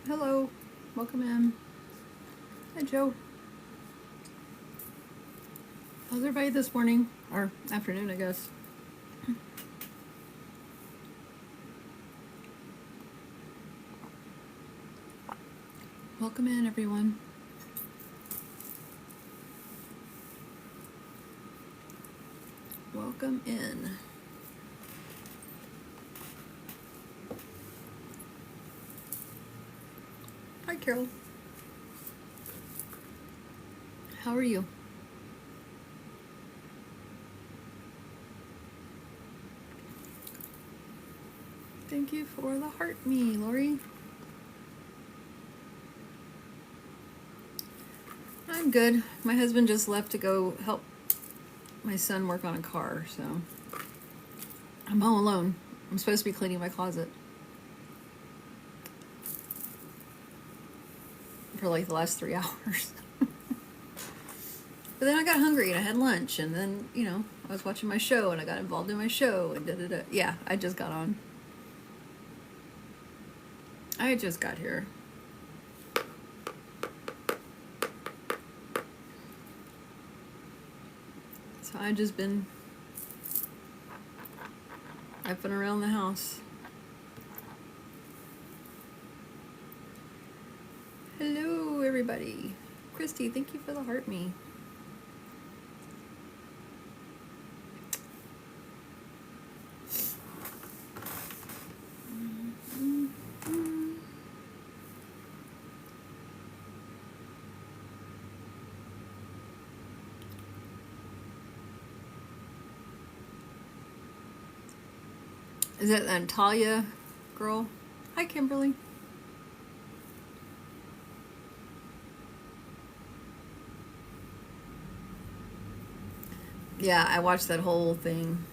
Hello, welcome in. Hi, Joe. How's everybody this morning? Or afternoon, I guess. Welcome in, everyone. Welcome in. Hi, Carol. How are you? Thank you for the heart me, Lori. I'm good. My husband just left to go help my son work on a car, so I'm home alone. I'm supposed to be cleaning my closet for like the last 3 hours. But then I got hungry and I had lunch, and then, I was watching my show and I got involved in my show and da-da-da. Yeah, I just got on. I just got here. So I've just been effing around the house. Hello, everybody. Christy, thank you for the heart me. Is that Natalia girl? Hi, Kimberly. Yeah, I watched that whole thing.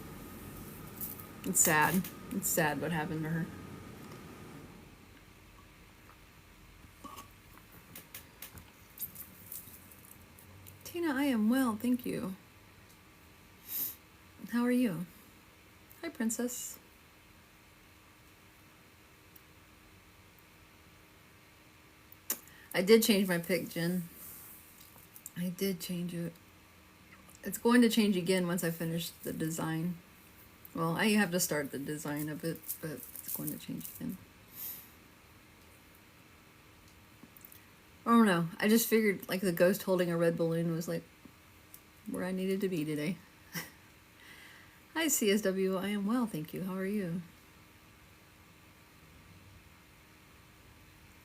It's sad. It's sad what happened to her. Tina, I am well, thank you. How are you? Hi, Princess. I did change my pick, Jen. I did change it. It's going to change again once I finish the design. Well, I have to start the design of it, but it's going to change again. I don't know. I just figured like the ghost holding a red balloon was like where I needed to be today. Hi, CSW. I am well, thank you. How are you?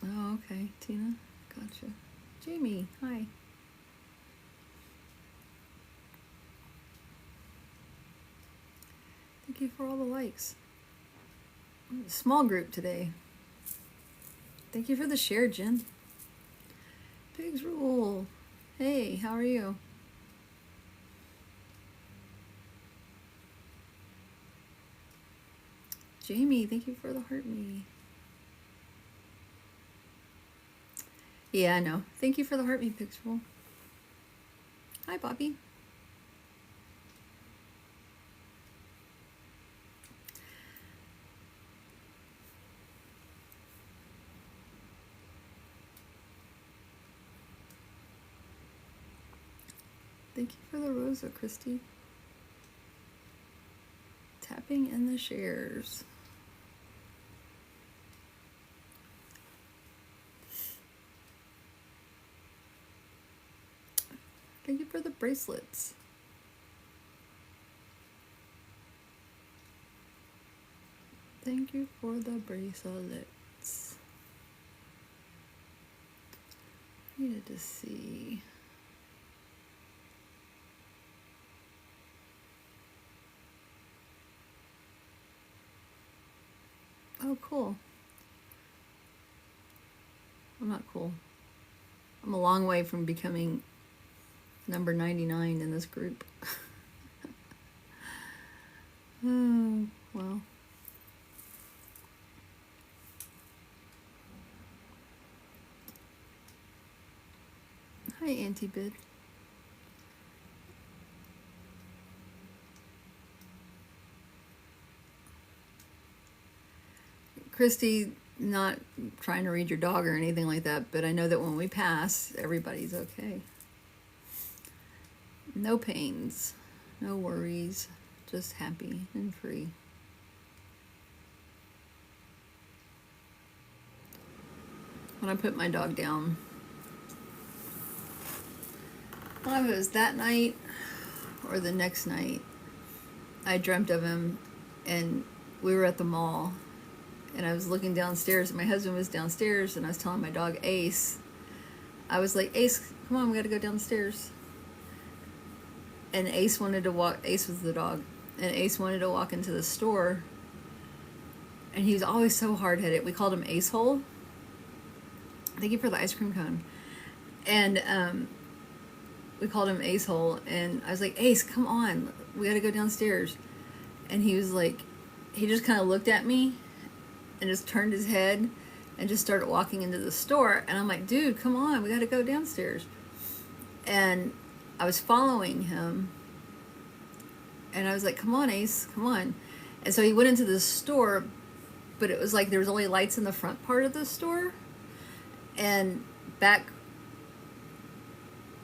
Oh, okay. Tina. Gotcha. Jamie, hi. Thank you for all the likes. Small group today. Thank you for the share, Jen. Pigs rule. Hey, how are you? Jamie, thank you for the heart me. Yeah, I know. Thank you for the heart me, Pigs rule. Hi, Bobby. Thank you for the Rosa, Christy. Tapping in the shares. Thank you for the bracelets. Thank you for the bracelets. Needed to see. Oh, cool. I'm not cool. I'm a long way from becoming number 99 in this group. Oh, well. Hi, Auntie Bid. Christy, not trying to read your dog or anything like that, but I know that when we pass, everybody's okay. No pains, no worries, just happy and free. When I put my dog down, I don't know if it was that night or the next night, I dreamt of him, and we were at the mall, and I was looking downstairs, and my husband was downstairs, and I was telling my dog Ace, I was like, Ace, come on, we gotta go downstairs. And Ace wanted to walk, Ace was the dog, and Ace wanted to walk into the store, and he was always so hard-headed. We called him Ace Hole. Thank you for the ice cream cone. And we called him Ace Hole, and I was like, Ace, come on, we gotta go downstairs. And he was like, he just kind of looked at me and just turned his head and just started walking into the store. And I'm like, dude, come on, we gotta go downstairs. And I was following him, and I was like, come on, Ace, come on. And so he went into the store, but it was like there was only lights in the front part of the store, and back,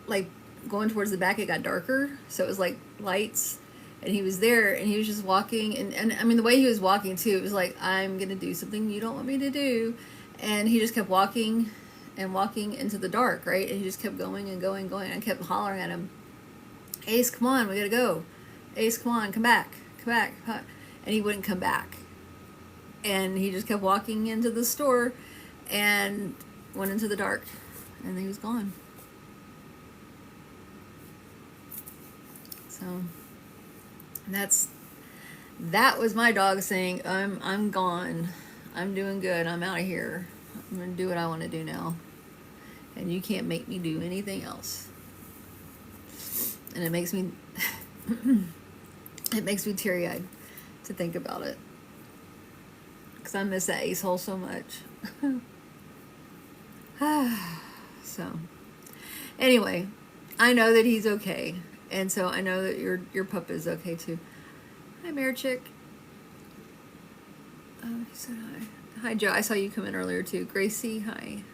like going towards the back, it got darker, so it was like lights, and he was there, and he was just walking, and I mean, the way he was walking too, it was like, I'm gonna do something you don't want me to do. And he just kept walking and walking into the dark, right? And he just kept going and going and going. I kept hollering at him, Ace, come on, we gotta go. Ace, come on, come back, come back. And he wouldn't come back. And he just kept walking into the store and went into the dark, and he was gone. So that was my dog saying, I'm gone. I'm doing good. I'm out of here. I'm gonna do what I want to do now, and you can't make me do anything else. And it makes me it makes me teary-eyed to think about it, because I miss that Ace Hole so much. So anyway, I know that he's okay, and so I know that your pup is okay too. Hi, Mare Chick. Oh, he said hi. Hi, Joe. I saw you come in earlier too. Gracie, hi.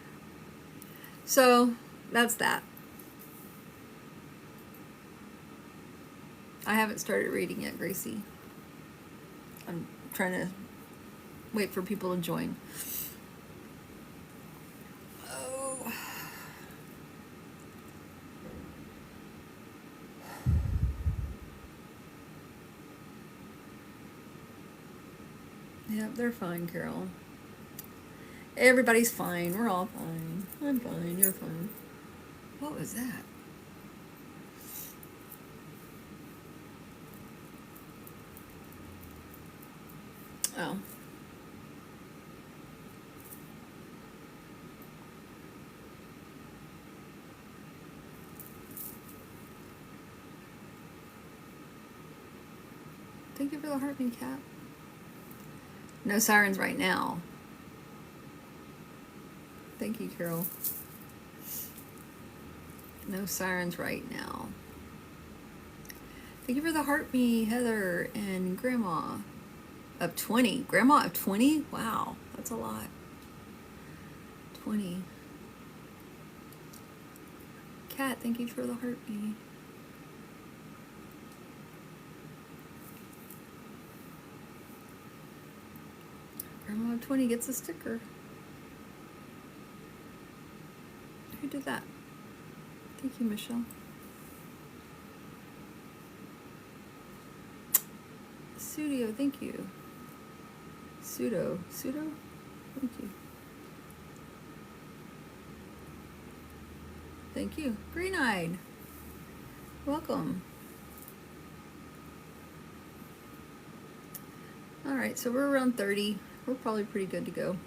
So that's that. I haven't started reading yet, Gracie. I'm trying to wait for people to join. Oh. Yep, they're fine, Carol. Everybody's fine. We're all fine. I'm fine. You're fine. What was that? Oh. Thank you for the heartbeat, cat. No sirens right now. Thank you, Carol. No sirens right now. Thank you for the heartbeat, Heather and Grandma. Of 20. Grandma of 20? Wow, that's a lot. 20. Cat, thank you for the heartbeat. Grandma of 20 gets a sticker. Who did that? Thank you, Michelle. Studio, thank you. Pseudo, thank you. Thank you. Green-eyed, welcome. All right, so we're around 30. We're probably pretty good to go.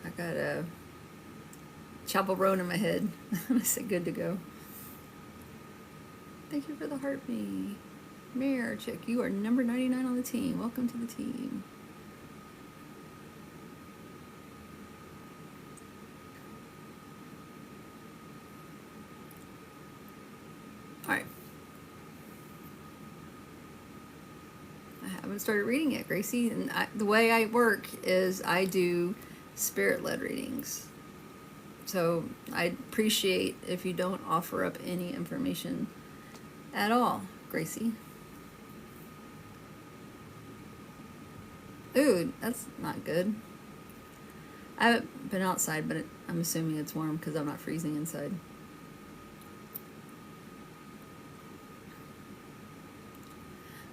I got a Chapel Road in my head. I said good to go. Thank you for the heartbeat. Mare Chick, you are number 99 on the team. Welcome to the team. All right. haven't started reading it, Gracie. And the way I work is I do spirit-led readings. So I appreciate if you don't offer up any information at all, Gracie. Ooh, that's not good. I haven't been outside, but I'm assuming it's warm because I'm not freezing inside.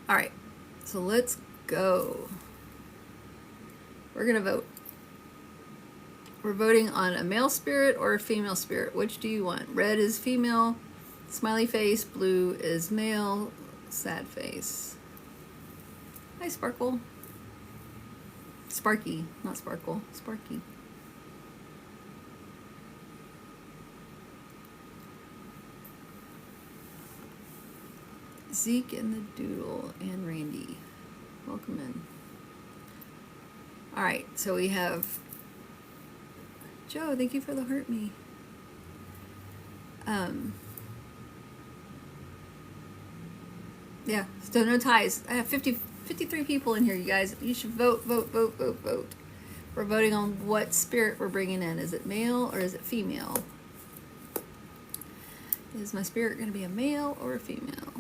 All right, so let's go. We're gonna vote. We're voting on a male spirit or a female spirit. Which do you want? Red is female, smiley face. Blue is male, sad face. Hi, Sparkle. Sparky, not Sparkle. Sparky. Zeke and the Doodle and Randy. Welcome in. All right, so we have Joe. Thank you for the heart me. Yeah, still no ties. I have 53 people in here, you guys. You should vote, vote, vote, vote, vote. We're voting on what spirit we're bringing in. Is it male or is it female? Is my spirit going to be a male or a female?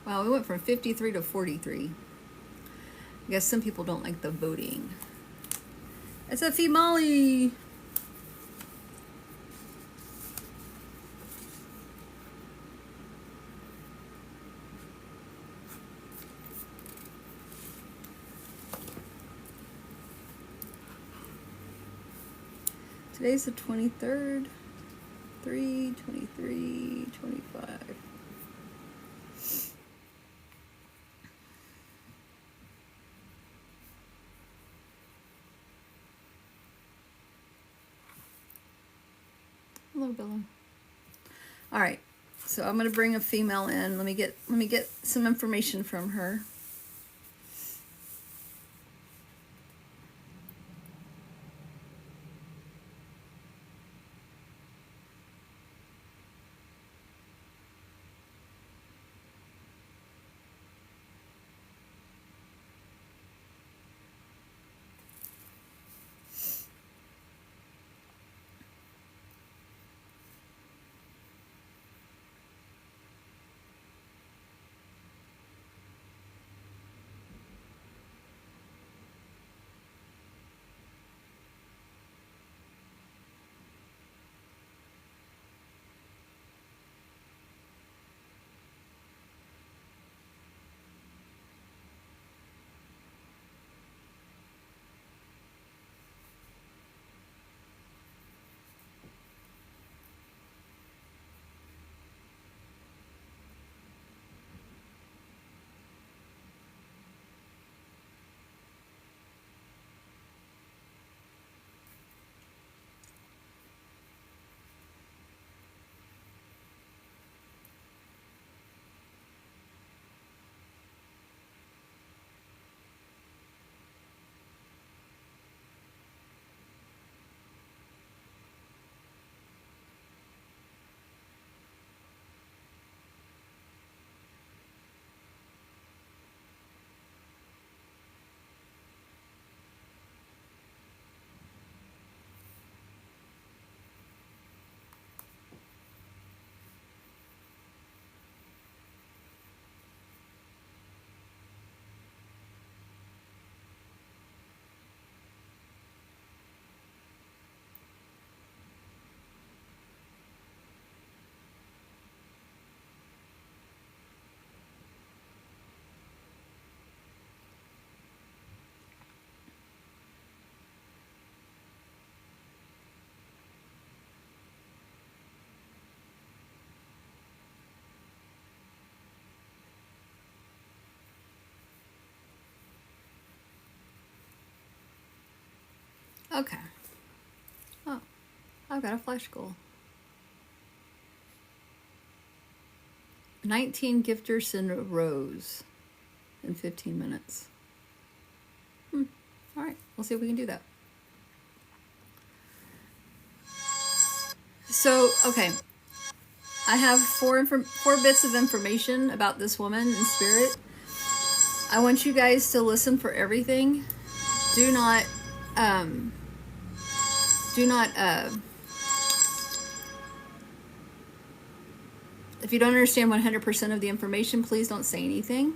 Wow, we went from 53 to 43. I guess some people don't like the voting. It's a female. Today's the 23rd. 3, 23, 25. Hello, Bella. All right, so I'm gonna bring a female in. Let me get some information from her. Okay. Oh, I've got a flash goal. 19 gifters in a rows in 15 minutes. All right, we'll see if we can do that. So, okay. I have four bits of information about this woman in spirit. I want you guys to listen for everything. Do not, do not, if you don't understand 100% of the information, please don't say anything.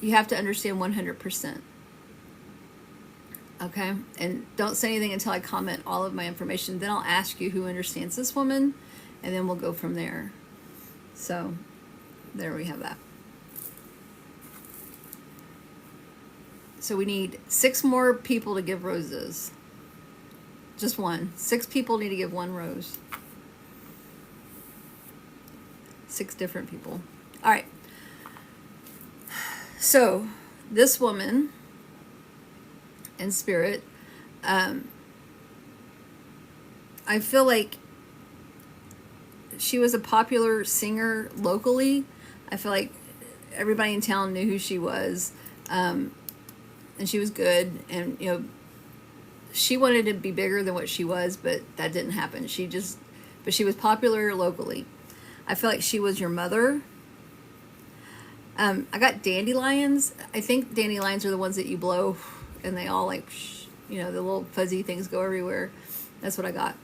You have to understand 100%. Okay? And don't say anything until I comment all of my information. Then I'll ask you who understands this woman, and then we'll go from there. So, there we have that. So we need 6 more people to give roses. Just one. 6 people need to give 1 rose. 6 different people. All right. So, this woman in spirit, I feel like she was a popular singer locally. I feel like everybody in town knew who she was, and she was good. And she wanted to be bigger than what she was, but that didn't happen. But she was popular locally. I feel like she was your mother. I got dandelions. I think dandelions are the ones that you blow, and they all the little fuzzy things go everywhere. That's what I got.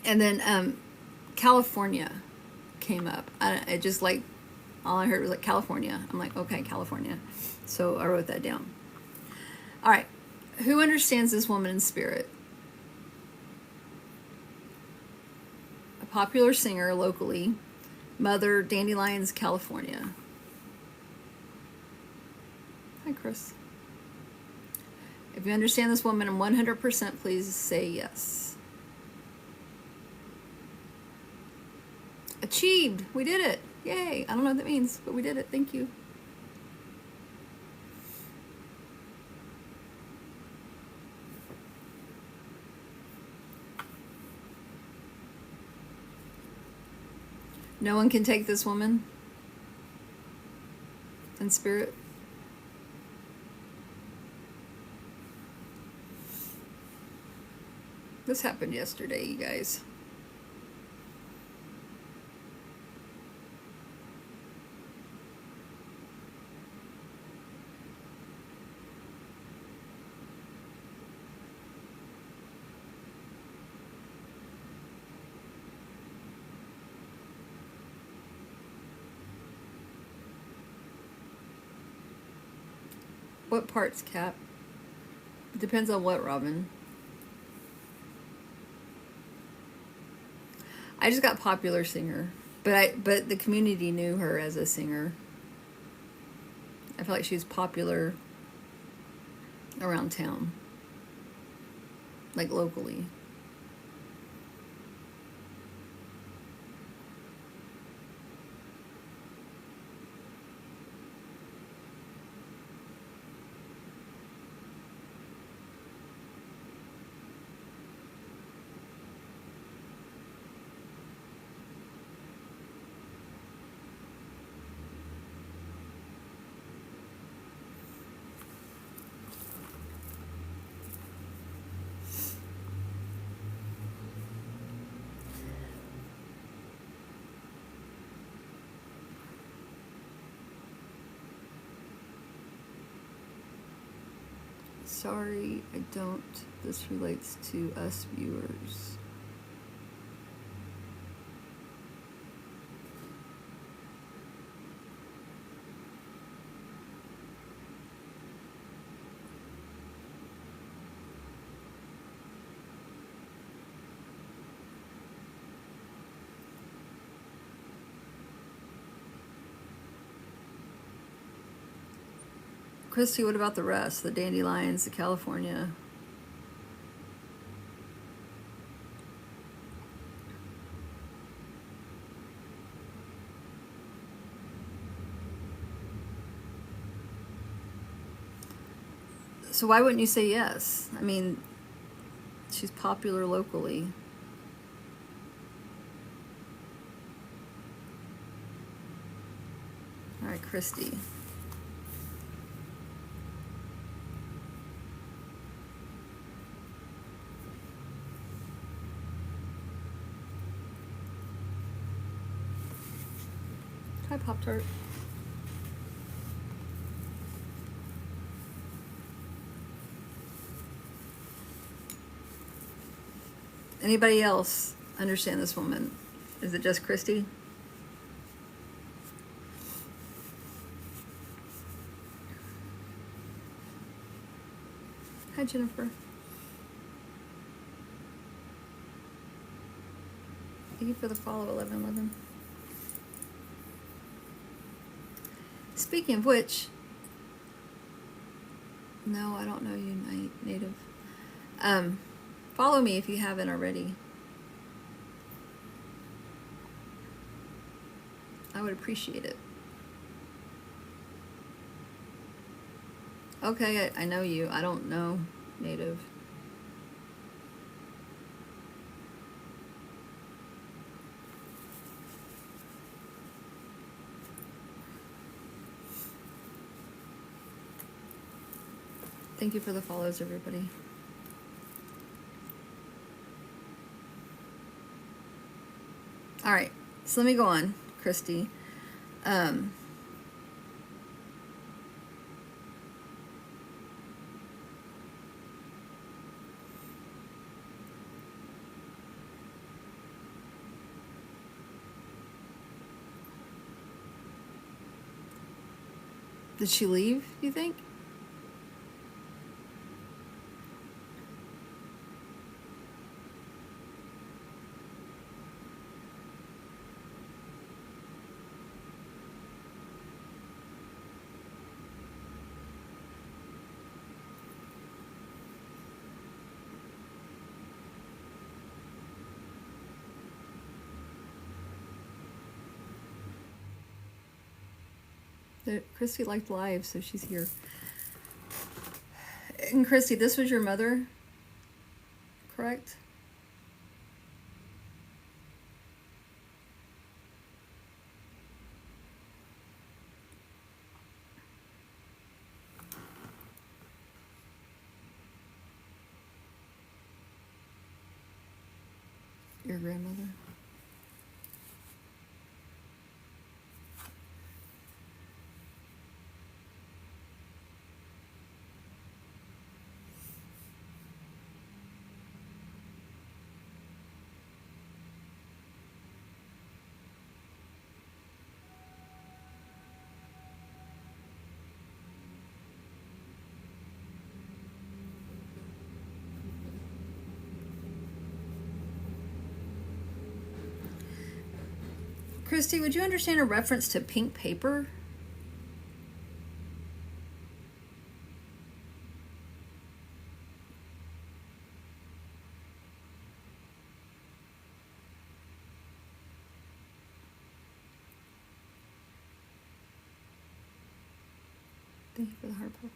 And then California came up. It just all I heard was California. I'm like, okay, California. So I wrote that down. All right. Who understands this woman in spirit? A popular singer locally. Mother, Dandelions, California. Hi, Chris. If you understand this woman in 100%, please say yes. Achieved. We did it. Yay. I don't know what that means, but we did it. Thank you. No one can take this woman in spirit. This happened yesterday, you guys. What parts, Cap? It depends on what, Robin. I just got popular singer, but the community knew her as a singer. I feel like she's popular around town, like locally. Sorry, I don't. This relates to us viewers. Christy, what about the rest? The dandelions, the California? So why wouldn't you say yes? I mean, she's popular locally. All right, Christy. Hi, Pop-Tart. Anybody else understand this woman? Is it just Christy? Hi, Jennifer. Thank you for the follow, 1111. Speaking of which, no, I don't know you, Native. Follow me if you haven't already. I would appreciate it. Okay, I know you. I don't know Native. Thank you for the follows, everybody. All right, so let me go on, Christy. Did she leave, you think? Christy liked live, so she's here. And Christy, this was your mother, correct? Your grandmother? Christy, would you understand a reference to pink paper? Thank you for the heart pop.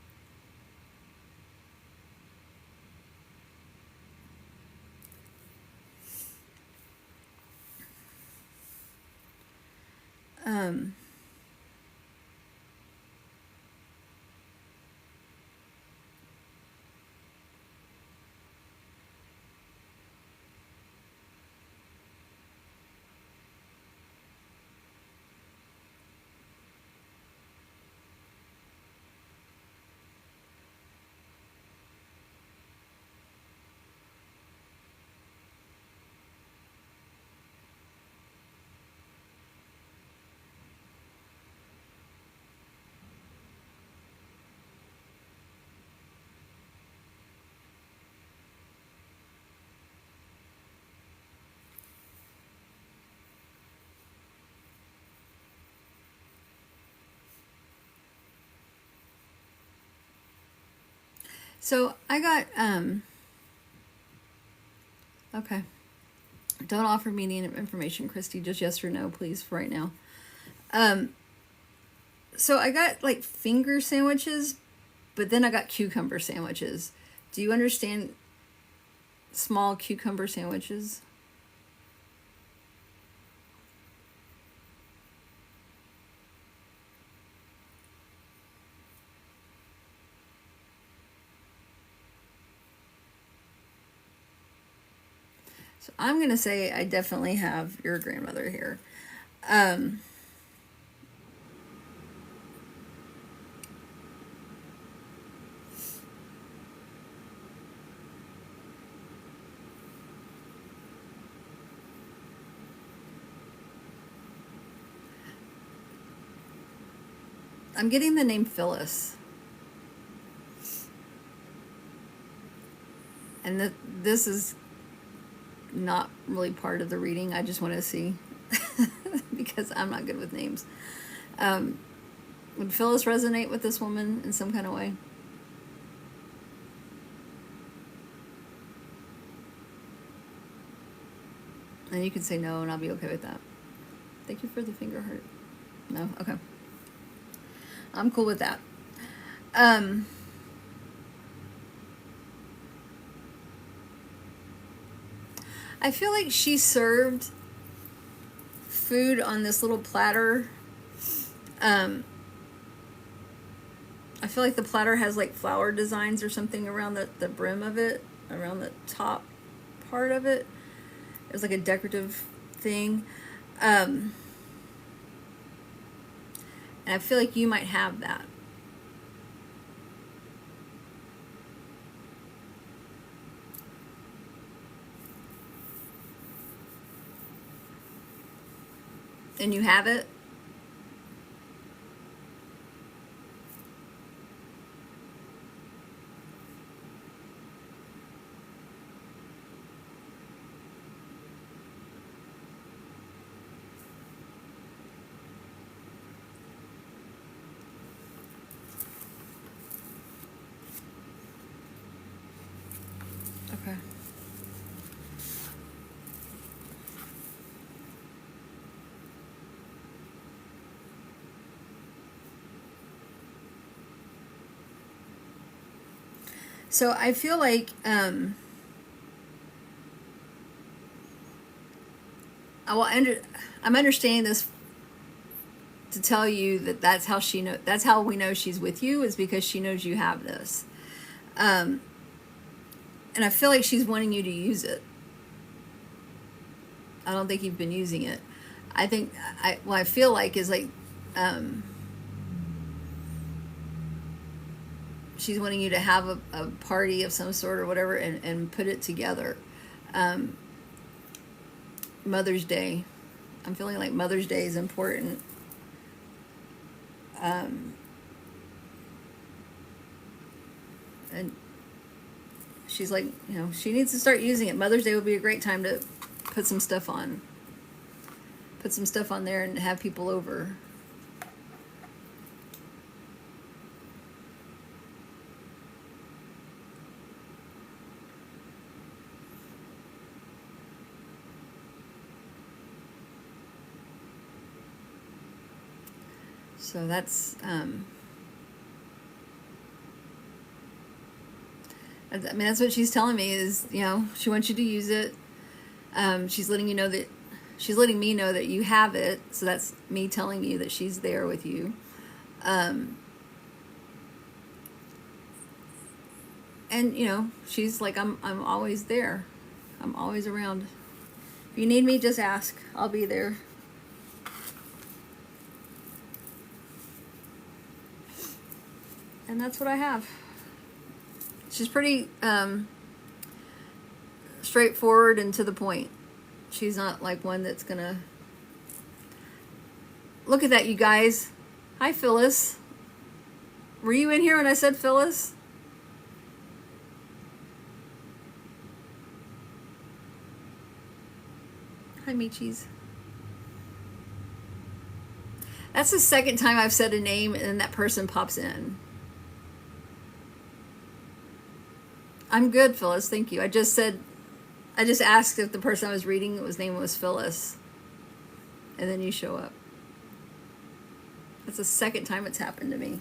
So I got, okay. Don't offer me any information, Christy, just yes or no, please, for right now. So I got like finger sandwiches, but then I got cucumber sandwiches. Do you understand small cucumber sandwiches? So I'm going to say I definitely have your grandmother here. I'm getting the name Phyllis. And this is not really part of the reading. I just want to see because I'm not good with names. Would Phyllis resonate with this woman in some kind of way? And you can say no, and I'll be okay with that. Thank you for the finger heart. No? Okay. I'm cool with that. I feel like she served food on this little platter. I feel like the platter has like flower designs or something around the brim of it, around the top part of it. It's like a decorative thing. And I feel like you might have that. And you have it? Okay. So I feel like I'm understanding this to tell you that that's how we know she's with you, is because she knows you have this. And I feel like she's wanting you to use it. I don't think you've been using it. I think what I feel like is like she's wanting you to have a party of some sort or whatever and put it together. Mother's Day. I'm feeling like Mother's Day is important. And she's like, she needs to start using it. Mother's Day would be a great time to put some stuff on. Put some stuff on there and have people over. So that's, that's what she's telling me is, she wants you to use it. She's letting me know that you have it. So that's me telling you that she's there with you. And, she's like, I'm always there. I'm always around. If you need me, just ask. I'll be there. And that's what I have. She's pretty straightforward and to the point. She's not like one that's gonna... Look at that, you guys. Hi, Phyllis. Were you in here when I said Phyllis? Hi, Michis. That's the second time I've said a name and then that person pops in. I'm good, Phyllis. Thank you. I just asked if the person I was reading his name was Phyllis. And then you show up. That's the second time it's happened to me.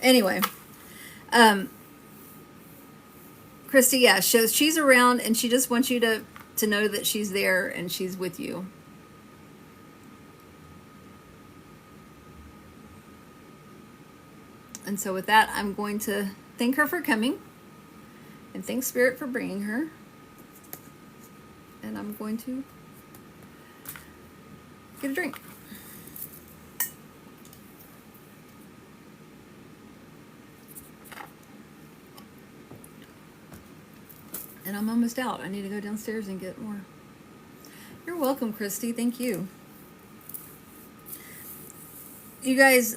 Anyway. Christy, yeah, she's around and she just wants you to know that she's there and she's with you. And so with that, I'm going to thank her for coming and thank Spirit for bringing her. And I'm going to get a drink. And I'm almost out. I need to go downstairs and get more. You're welcome, Christy. Thank you. You guys,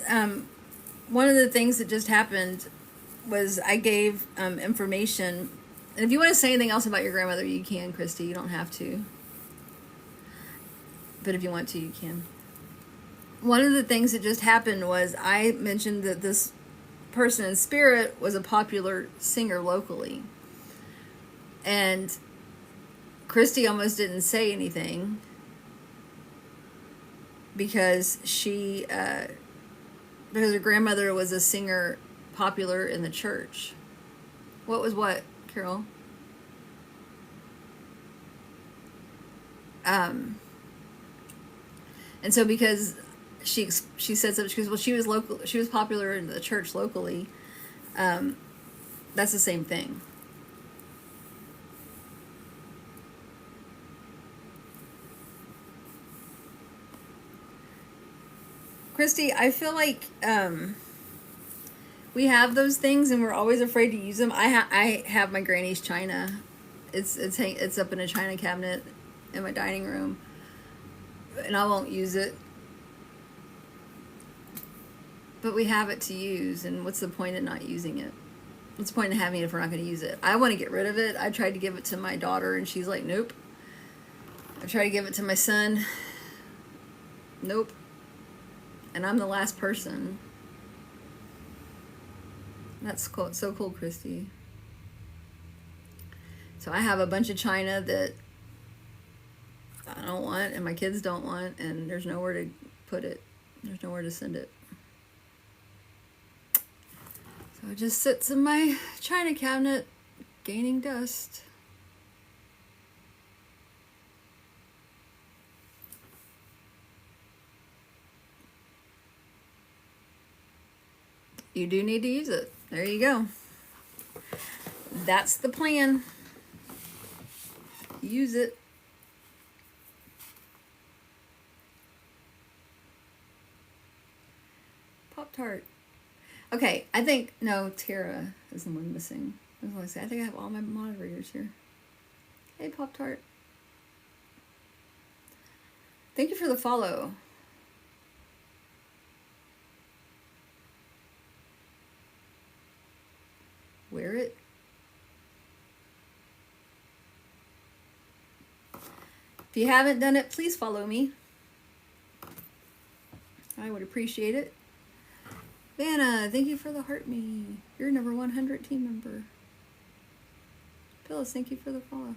one of the things that just happened was I gave information. And if you want to say anything else about your grandmother, you can, Christy. You don't have to. But if you want to, you can. One of the things that just happened was I mentioned that this person in spirit was a popular singer locally. And Christy almost didn't say anything because because her grandmother was a singer popular in the church. What was what, Carol? And so because she said something, she goes, well, she was popular in the church locally. That's the same thing. Christy, I feel like we have those things and we're always afraid to use them. I have my granny's china. It's up in a china cabinet in my dining room, and I won't use it. But we have it to use, and what's the point of not using it? What's the point of having it if we're not going to use it? I want to get rid of it. I tried to give it to my daughter, and she's like, nope. I tried to give it to my son. Nope. And I'm the last person. That's cool. So cool, Christy. So I have a bunch of china that I don't want, and my kids don't want, and there's nowhere to put it. There's nowhere to send it. So it just sits in my china cabinet, gaining dust. You do need to use it. There you go. That's the plan. Use it. Pop-Tart. Okay, I think, no, Tara is the one missing. I was going to say, I think I have all my moderators here. Hey, Pop-Tart. Thank you for the follow. Wear it. If you haven't done it, please follow me. I would appreciate it. Vanna, thank you for the heart me. You're number 100 team member. Phyllis, thank you for the follow.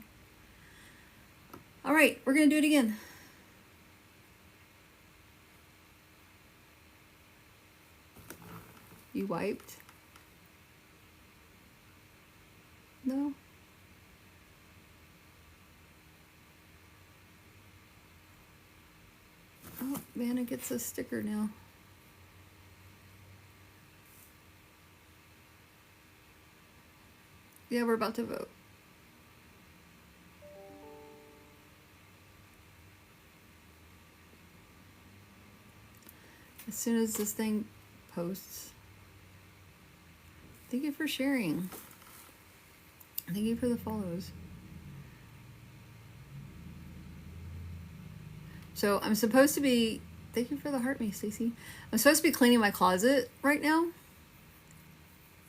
All right, we're going to do it again. You wiped? No? Oh, Vanna gets a sticker now. Yeah, we're about to vote. As soon as this thing posts. Thank you for sharing. Thank you for the follows. So I'm supposed to be, thank you for the heart me, Stacey. I'm supposed to be cleaning my closet right now.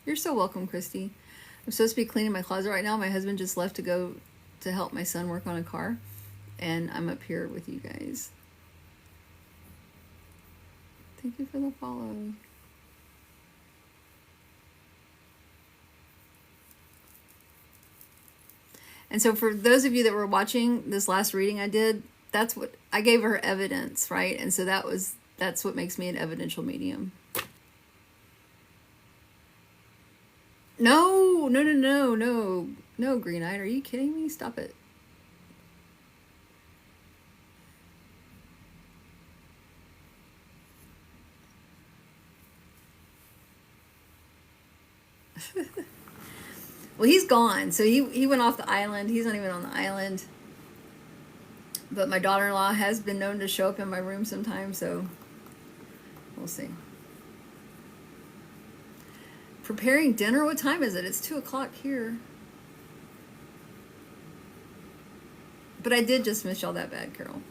You're so welcome, Christy. I'm supposed to be cleaning my closet right now. My husband just left to go to help my son work on a car. And I'm up here with you guys. Thank you for the follow. And so for those of you that were watching this last reading I did, that's what I gave her evidence, right? And so that's what makes me an evidential medium. No, Green Eyed, are you kidding me? Stop it. Well, he's gone. So he went off the island. He's not even on the island. But my daughter-in-law has been known to show up in my room sometimes, so we'll see. Preparing dinner? What time is it? It's 2 o'clock here. But I did just miss y'all that bad, Carol.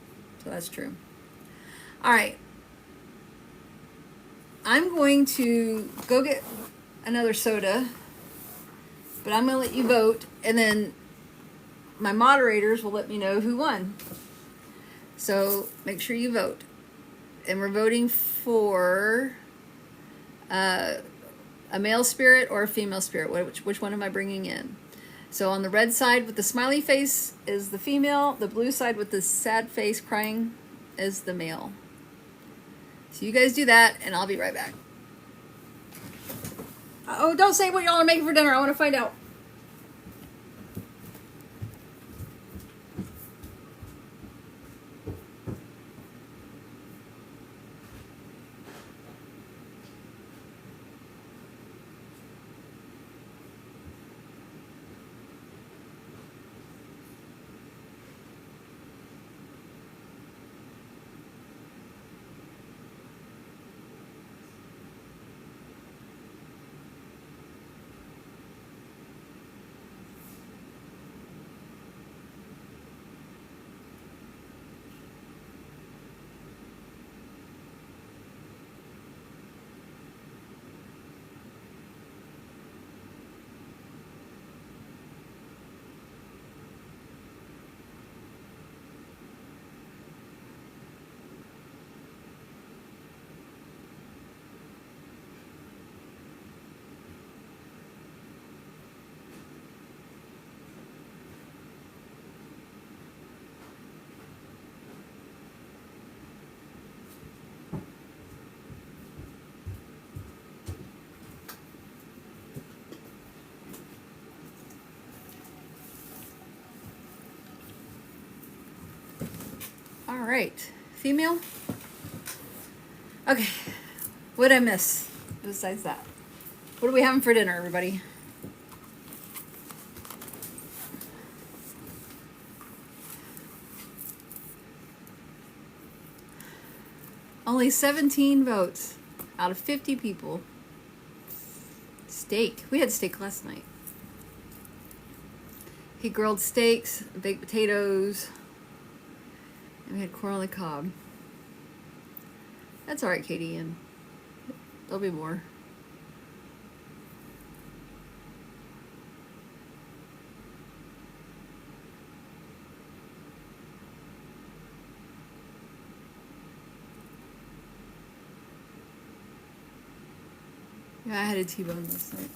So that's true. All right. I'm going to go get another soda, but I'm going to let you vote, and then my moderators will let me know who won. So make sure you vote. And we're voting for a male spirit or a female spirit. Which one am I bringing in? So on the red side with the smiley face is the female. The blue side with the sad face crying is the male. So you guys do that, and I'll be right back. Oh, don't say what y'all are making for dinner. I want to find out. All right, female. Okay, what did I miss besides that? What are we having for dinner, everybody? Only 17 votes out of 50 people. Steak. We had steak last night. He grilled steaks, baked potatoes, and we had corn on the cob. That's all right, Katie, and there'll be more. Yeah, I had a T-bone last night.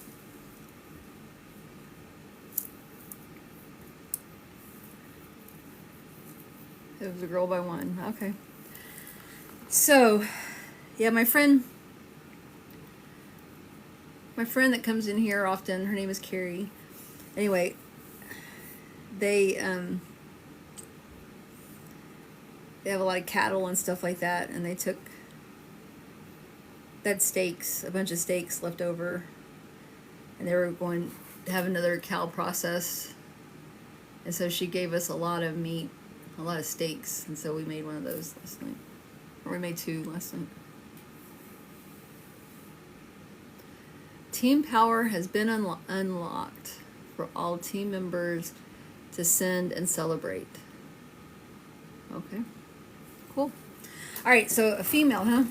It was a girl by one. Okay. So, yeah, my friend that comes in here often, her name is Carrie. Anyway, they have a lot of cattle and stuff like that, and they had steaks, a bunch of steaks left over, and they were going to have another cow process, and so she gave us a lot of meat, a lot of steaks, and so we made one of those last night, or we made 2 last night. Team power has been unlocked for all team members to send and celebrate. Okay, cool. All right, so a female, huh?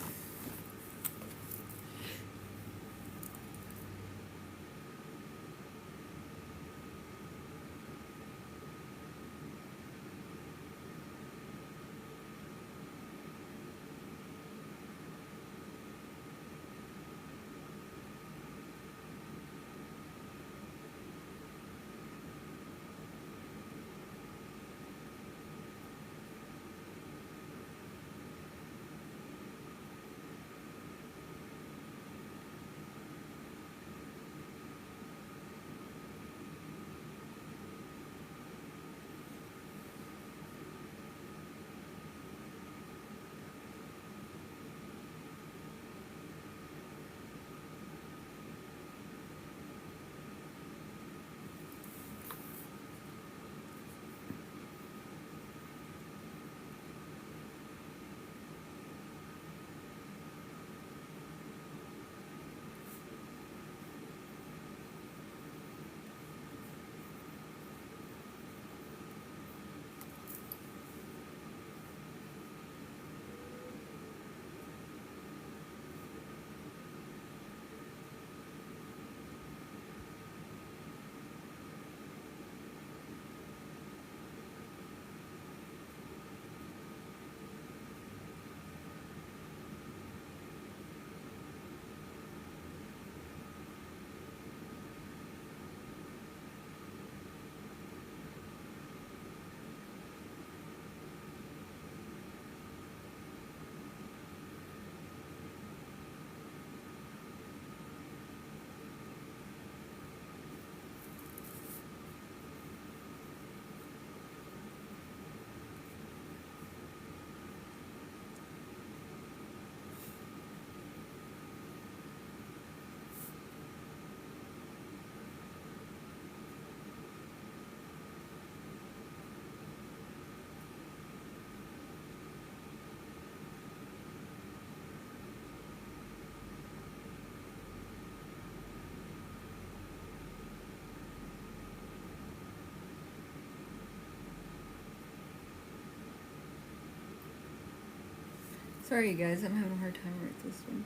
Sorry, you guys, I'm having a hard time with this one.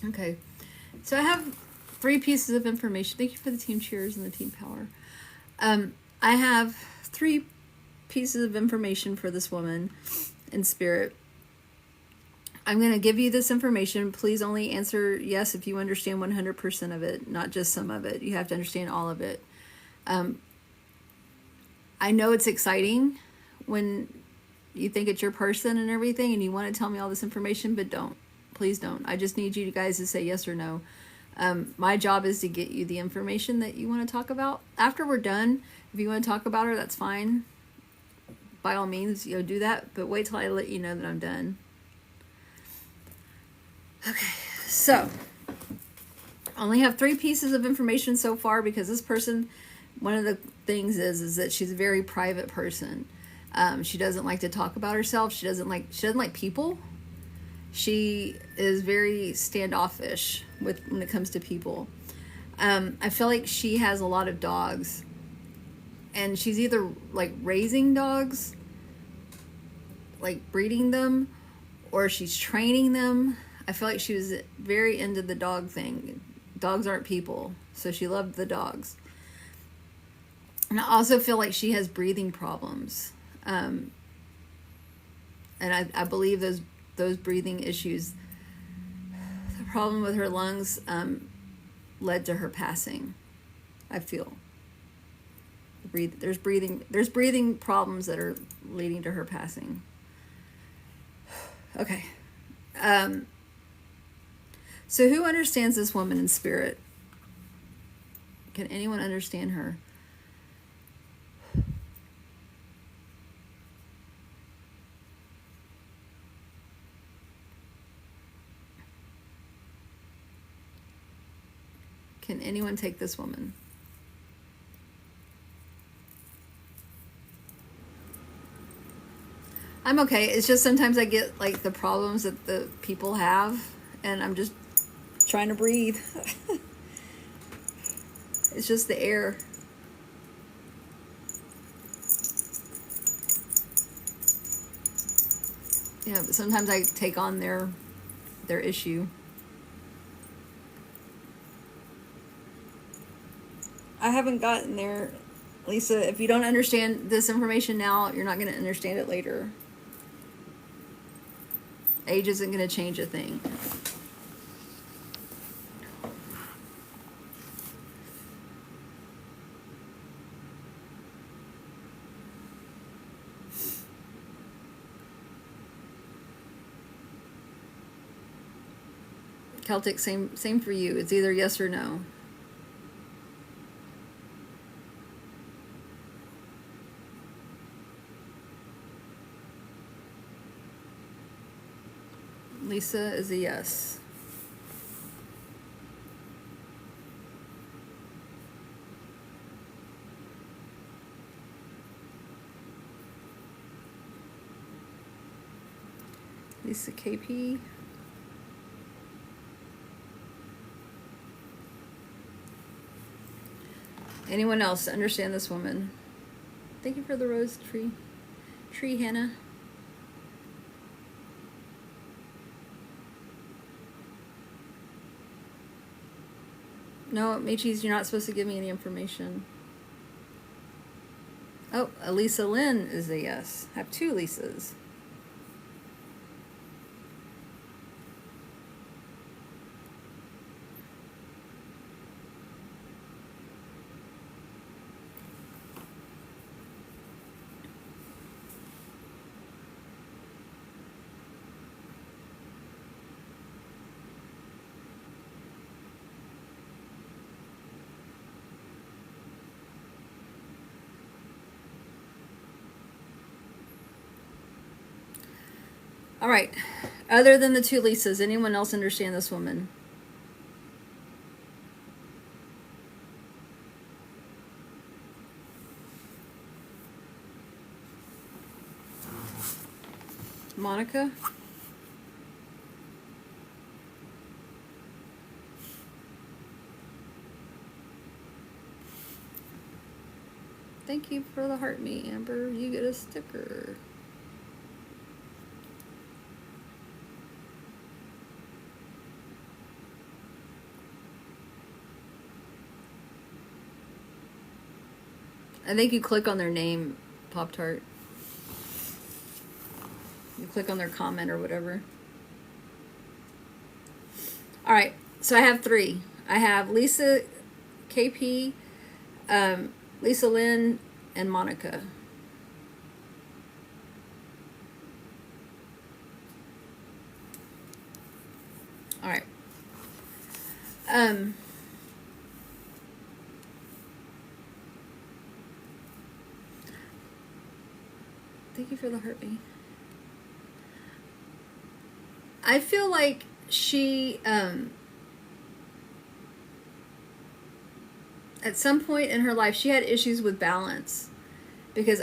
Okay, so I have 3 pieces of information. Thank you for the team cheers and the team power. I have 3 pieces of information for this woman in spirit. I'm going to give you this information. Please only answer yes if you understand 100% of it, not just some of it. You have to understand all of it. I know it's exciting when you think it's your person and everything and you want to tell me all this information, but don't. Please don't. I just need you guys to say yes or no. My job is to get you the information that you want to talk about. After we're done, if you want to talk about her, that's fine. By all means, do that. But wait till I let you know that I'm done. Okay, so I only have 3 pieces of information so far because this person, one of the things is that she's a very private person. She doesn't like to talk about herself. She doesn't like people. She is very standoffish when it comes to people. I feel like she has a lot of dogs, and she's either like raising dogs, like breeding them, or she's training them. I feel like she was very into the dog thing. Dogs aren't people, so she loved the dogs. And I also feel like she has breathing problems, and I believe those breathing issues, the problem with her lungs, led to her passing. I feel there's breathing problems that are leading to her passing. Okay. So who understands this woman in spirit? Can anyone understand her? Can anyone take this woman? I'm okay. It's just sometimes I get like the problems that the people have, and I'm just trying to breathe. It's just the air. Yeah, but sometimes I take on their issue. I haven't gotten there, Lisa. If you don't understand this information now, you're not going to understand it later. Age isn't going to change a thing. Celtic, same for you. It's either yes or no. Lisa is a yes. Lisa KP. Anyone else understand this woman? Thank you for the rose tree, Hannah. No, Michis, you're not supposed to give me any information. Oh, Elisa Lynn is a yes. I have 2 Lisas. All right. Other than the two Lisas, anyone else understand this woman? Monica? Thank you for the heart me, Amber. You get a sticker. I think you click on their name, Pop-Tart. You click on their comment or whatever. All right, so I have three. I have Lisa, KP, Lisa Lynn, and Monica. All right. Thank you for the heartbeat. I feel like she, at some point in her life, she had issues with balance, because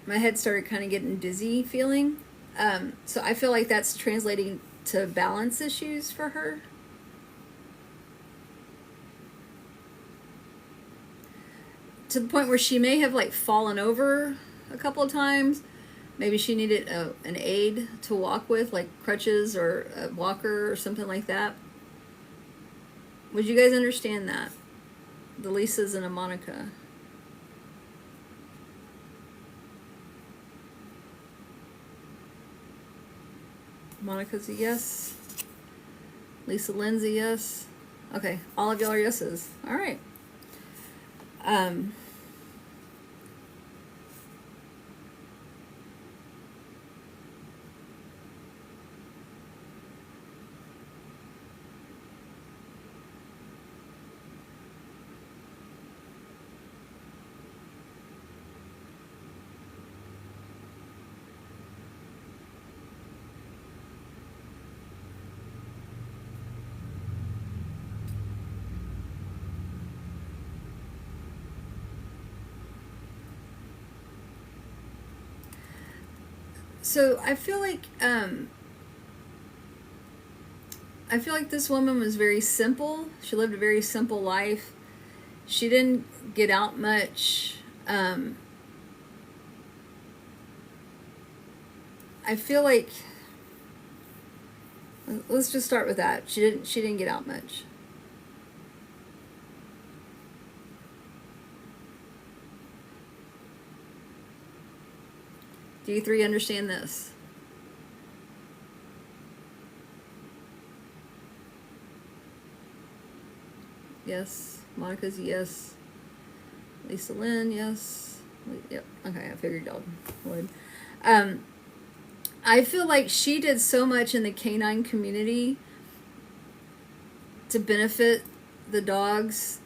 my head started kind of getting dizzy feeling. So I feel like that's translating to balance issues for her. To the point where she may have like fallen over a couple of times. Maybe she needed an aid to walk with, like crutches or a walker or something like that. Would you guys understand that? The Lisas and a Monica. Monica's a yes. Lisa Lynn's a yes. Okay, all of y'all are yeses. All right. So I feel like this woman was very simple. She lived a very simple life. She didn't get out much. I feel like, let's just start with that. She didn't get out much. Do you three understand this? Yes. Monica's a yes. Lisa Lynn, yes. Yep. Okay, I figured y'all would. I feel like she did so much in the canine community to benefit the dogs.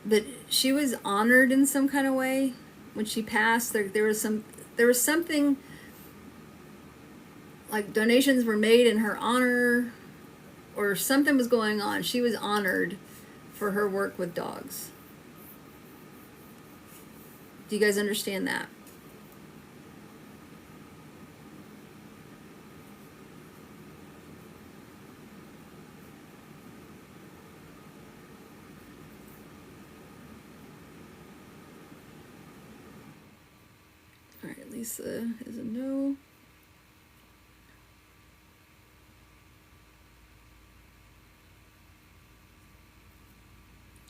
But she was honored in some kind of way when she passed. There was something like donations were made in her honor, or something was going on. She was honored for her work with dogs. Do you guys understand that? All right, Lisa is a no.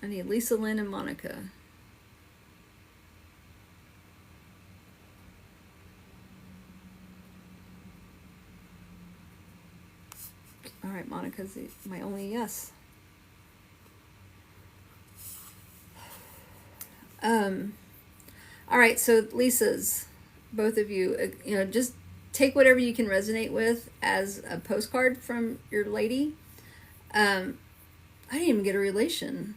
I need Lisa Lynn and Monica. All right, Monica's my only yes. All right, so Lisa's, both of you, just take whatever you can resonate with as a postcard from your lady. I didn't even get a relation.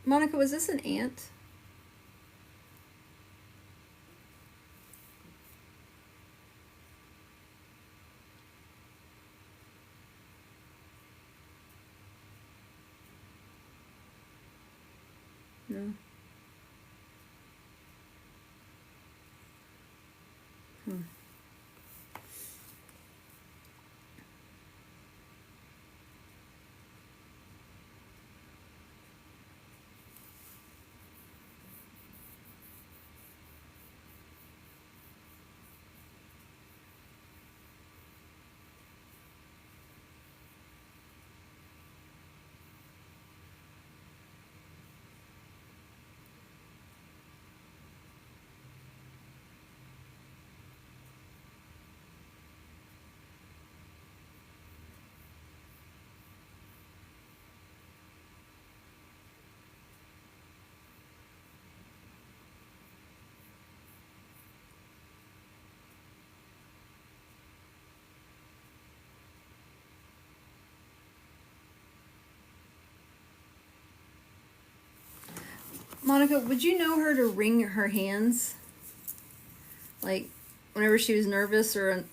Monica, was this an ant? No. Monica, would you know her to wring her hands? Like, whenever she was nervous or,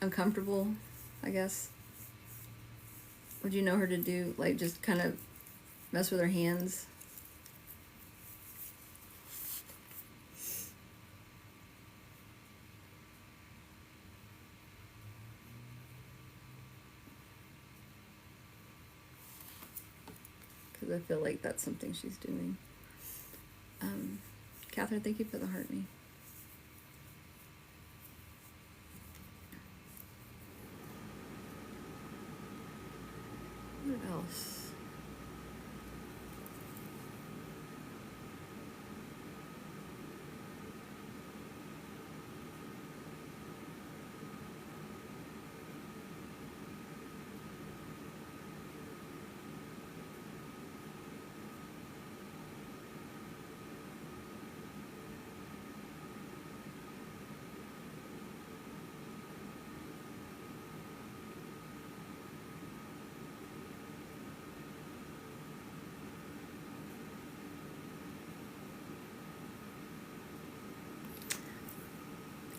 uncomfortable, I guess. Would you know her to do, like, just kind of mess with her hands? Because I feel like that's something she's doing. Catherine, thank you for the heart me. What else?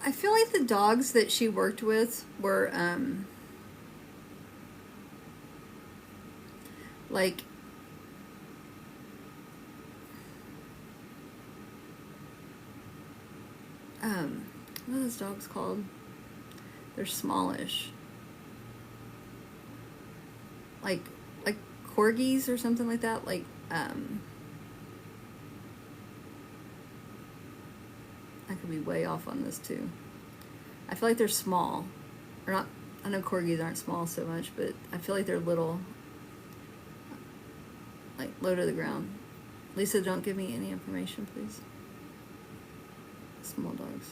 I feel like the dogs that she worked with were, like, what are those dogs called? They're smallish. Like corgis or something like that. Like, I could be way off on this too. I feel like they're small. They're not, I know corgis aren't small so much, but I feel like they're little. Like, low to the ground. Lisa, don't give me any information, please. Small dogs.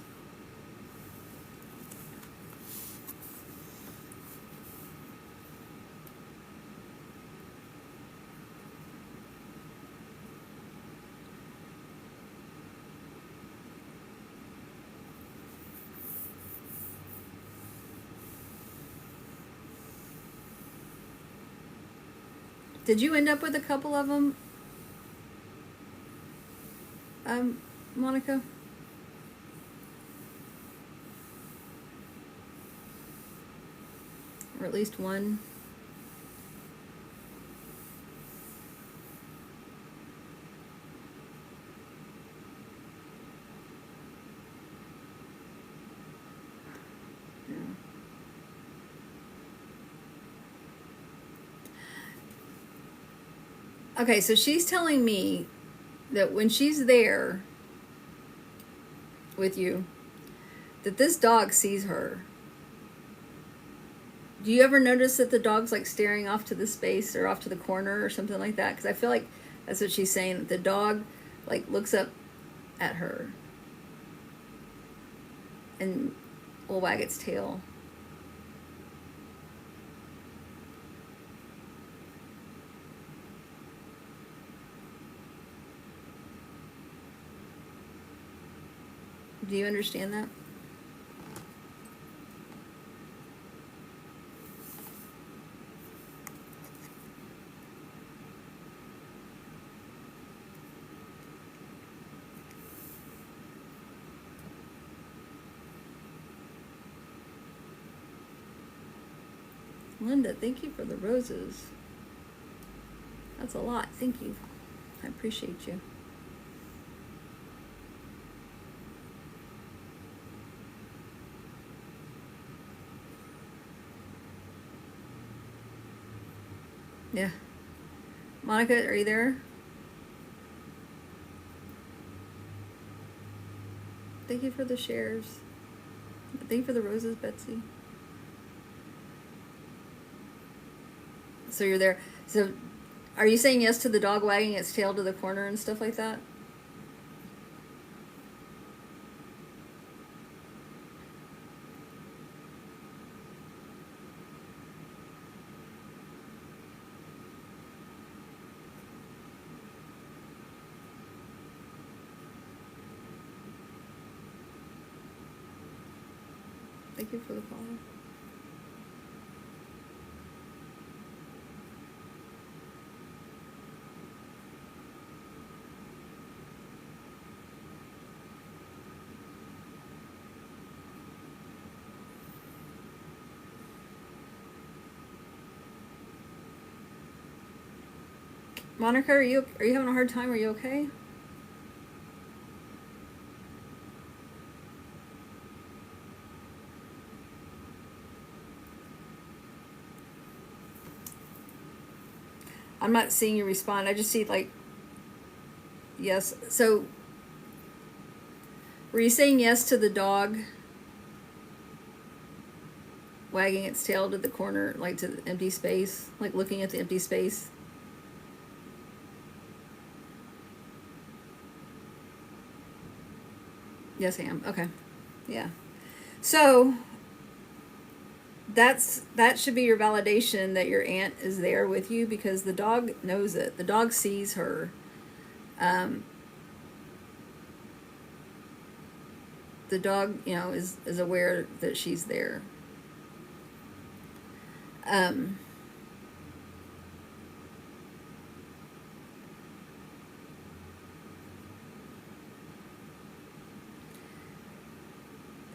Did you end up with a couple of them, Monica? Or at least one? Yeah. Okay, so she's telling me that when she's there with you, that this dog sees her. Do you ever notice that the dog's like staring off to the space or off to the corner or something like that? Because I feel like that's what she's saying, that the dog like looks up at her and will wag its tail. Do you understand that? Linda, thank you for the roses. That's a lot. Thank you. I appreciate you. Yeah. Monica, are you there? Thank you for the shares. Thank you for the roses, Betsy. So you're there. So are you saying yes to the dog wagging its tail to the corner and stuff like that? Thank you for the follow. Monica, are you having a hard time? Are you okay? I'm not seeing you respond. I just see like yes. So were you saying yes to the dog wagging its tail to the corner, like to the empty space, like looking at the empty space? Yes, I am. Okay. Yeah. So that should be your validation that your aunt is there with you, because the dog knows it. The dog sees her. The dog, is aware that she's there.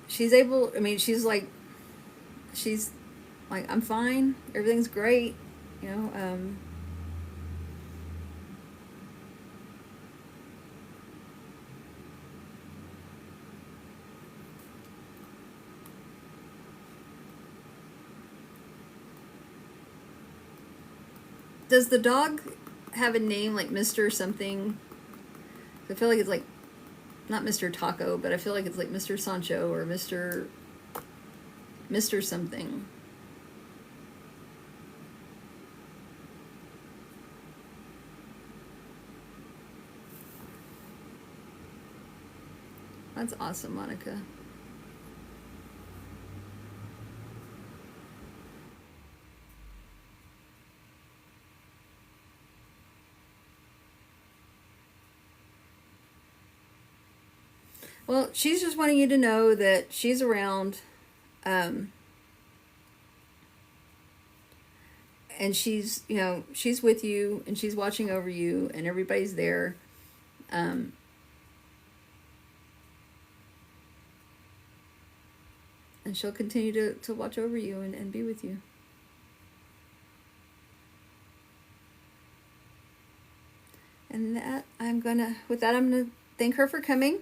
She's able. I mean, she's like, I'm fine. Everything's great. You know. Does the dog have a name like Mr. something? I feel like it's like not Mr. Taco, but I feel like it's like Mr. Sancho or Mr. something. That's awesome, Monica. Well, she's just wanting you to know that she's around, and she's she's with you and she's watching over you and everybody's there. And she'll continue to watch over you and be with you. And I'm gonna thank her for coming.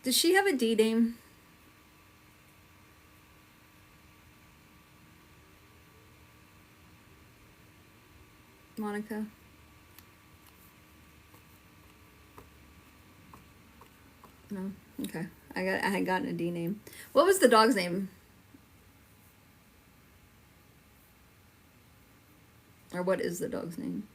Does she have a D name? Monica? No? Okay. I had gotten a D name. What was the dog's name? Or what is the dog's name?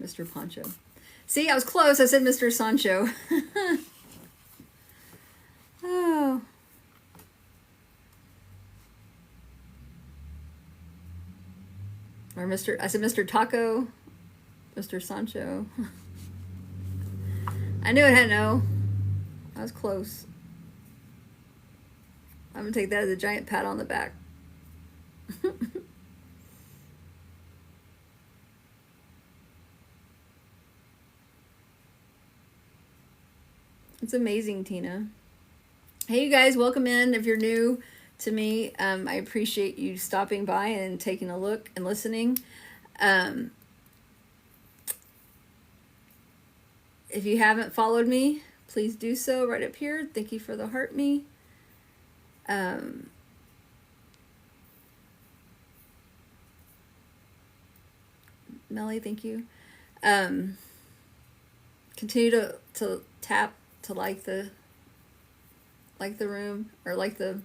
Mr. Poncho. See, I was close. I said Mr. Sancho. Oh. Or I said Mr. Taco. Mr. Sancho. I knew it had no. I was close. I'm going to take that as a giant pat on the back. It's amazing, Tina. Hey, you guys, welcome in. If you're new to me, I appreciate you stopping by and taking a look and listening. If you haven't followed me, please do so right up here. Thank you for the heart me. Melly, thank you. Continue to tap to like the room, or like the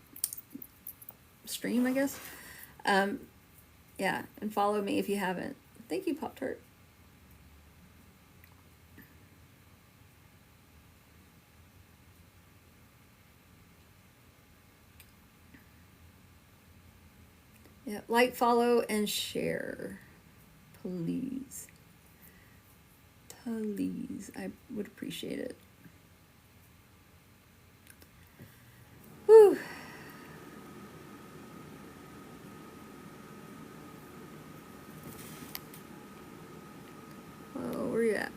stream, I guess. Yeah, and follow me if you haven't. Thank you, Pop-Tart. Yeah, like, follow, and share. Please. Please. I would appreciate it. Whew. Oh, where you at?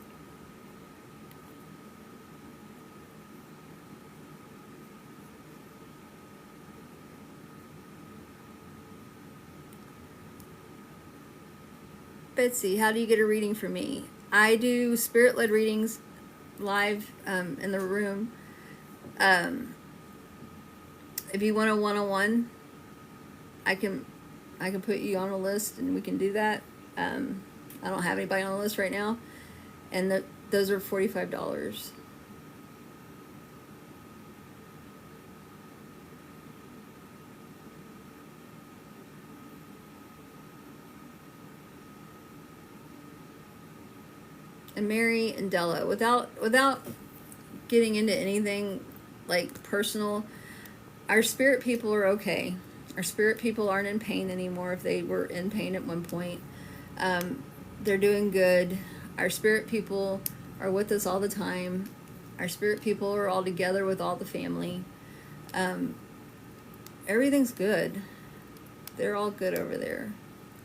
Betsy, how do you get a reading from me? I do Spirit-Led Readings live in the room. If you want a one-on-one, I can put you on a list and we can do that. I don't have anybody on the list right now, and those are $45. And Mary and Della, without getting into anything like personal, our spirit people are okay. Our spirit people aren't in pain anymore. If they were in pain at one point, they're doing good. Our spirit people are with us all the time. Our spirit people are all together with all the family. Everything's good. They're all good over there.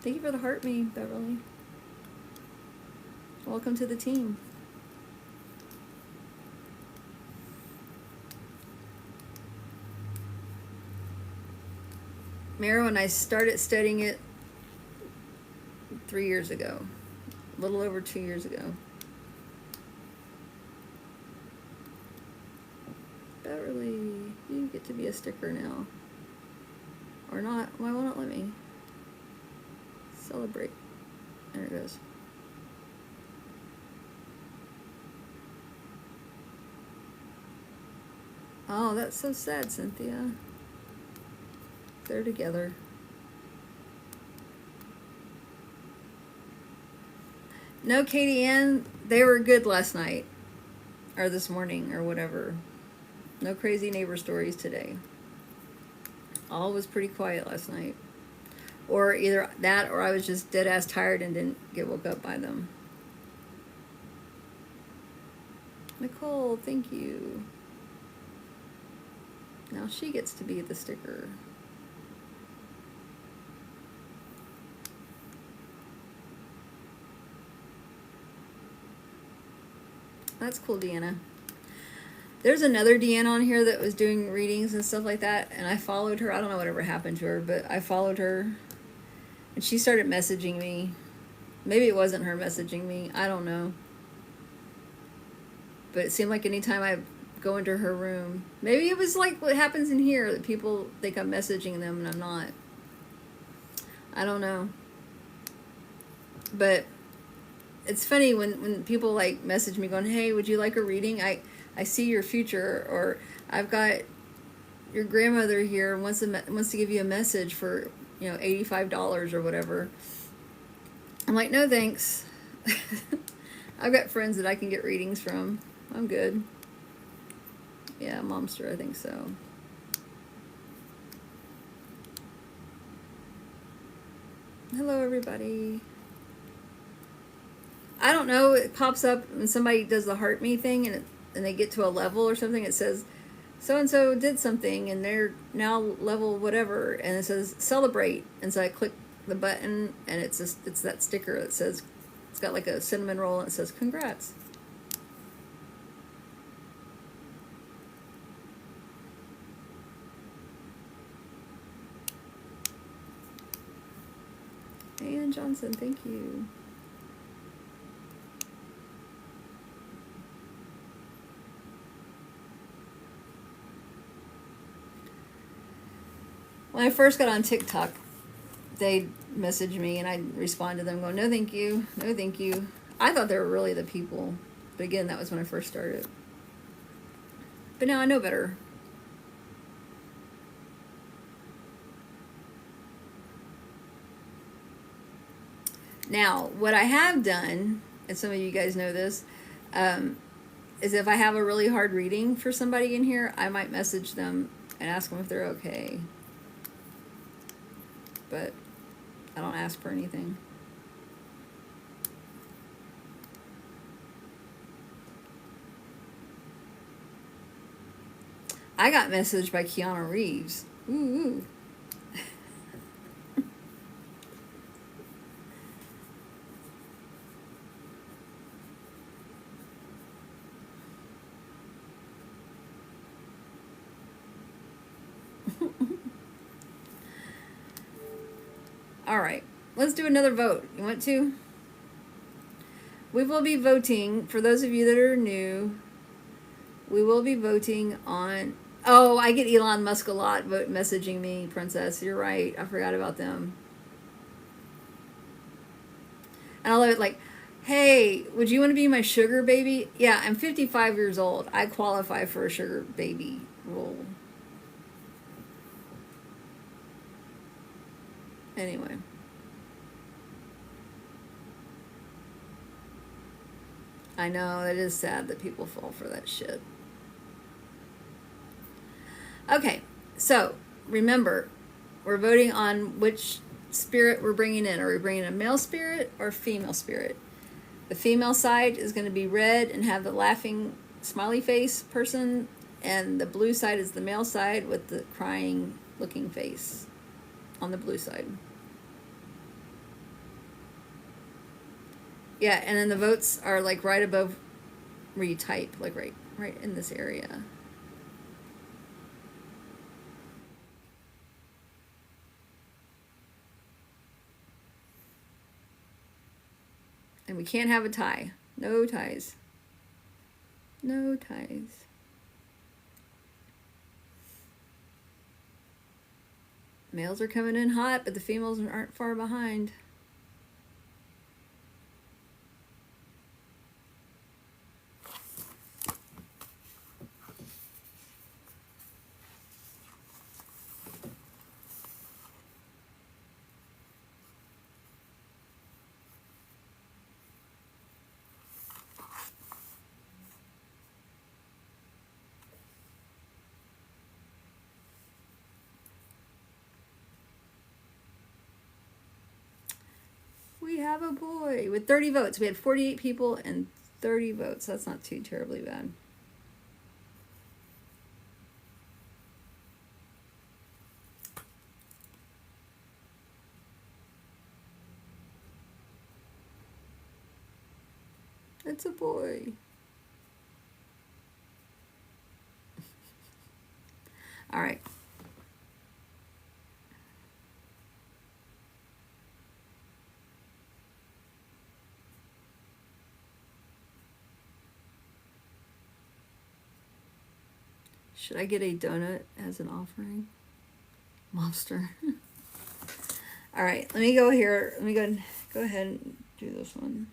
Thank you for the heart me, Beverly. Welcome to the team. Marrow and I started studying it 3 years ago. A little over 2 years ago. Beverly, you get to be a sticker now. Or not. Why won't it let me? Celebrate. There it goes. Oh, that's so sad, Cynthia. They're together. No, Katie Ann, they were good last night. Or this morning, or whatever. No crazy neighbor stories today. All was pretty quiet last night. Or either that, or I was just dead-ass tired and didn't get woke up by them. Nicole, thank you. Now she gets to be the sticker. That's cool, Deanna. There's another Deanna on here that was doing readings and stuff like that, and I followed her. I don't know whatever happened to her, but I followed her, and she started messaging me. Maybe it wasn't her messaging me. I don't know. But it seemed like anytime I go into her room, maybe it was like what happens in here, that people think I'm messaging them and I'm not. I don't know. But it's funny when people like message me going, hey, would you like a reading? I see your future, or I've got your grandmother here wants to give you a message for, you know, $85 or whatever. I'm like, no thanks. I've got friends that I can get readings from. I'm good. Yeah, Momster, I think so. Hello, everybody. I don't know, it pops up when somebody does the heart me thing and they get to a level or something. It says, so-and-so did something and they're now level whatever. And it says, celebrate. And so I click the button and it's that sticker that says, it's got like a cinnamon roll and it says, congrats. Ann Johnson, thank you. When I first got on TikTok, they messaged me and I responded to them going, no thank you, no thank you. I thought they were really the people. But again, that was when I first started. But now I know better. Now, what I have done, and some of you guys know this, is if I have a really hard reading for somebody in here, I might message them and ask them if they're okay. But I don't ask for anything. I got messaged by Keanu Reeves. Ooh. All right, let's do another vote. You want to? We will be voting, for those of you that are new, we will be voting on, oh, I get Elon Musk a lot messaging me, Princess. You're right. I forgot about them. And I love it like, hey, would you want to be my sugar baby? Yeah, I'm 55 years old. I qualify for a sugar baby role. Anyway. I know, it is sad that people fall for that shit. Okay, so remember, we're voting on which spirit we're bringing in. Are we bringing a male spirit or female spirit? The female side is going to be red and have the laughing smiley face person, and the blue side is the male side with the crying looking face on the blue side. Yeah, and then the votes are like right above where you type, like right in this area. And we can't have a tie. No ties. No ties. Males are coming in hot, but the females aren't far behind. We have a boy with 30 votes. We had 48 people and 30 votes. That's not too terribly bad. It's a boy. All right. Should I get a donut as an offering? Monster. All right, let me go here. Let me go ahead and do this one.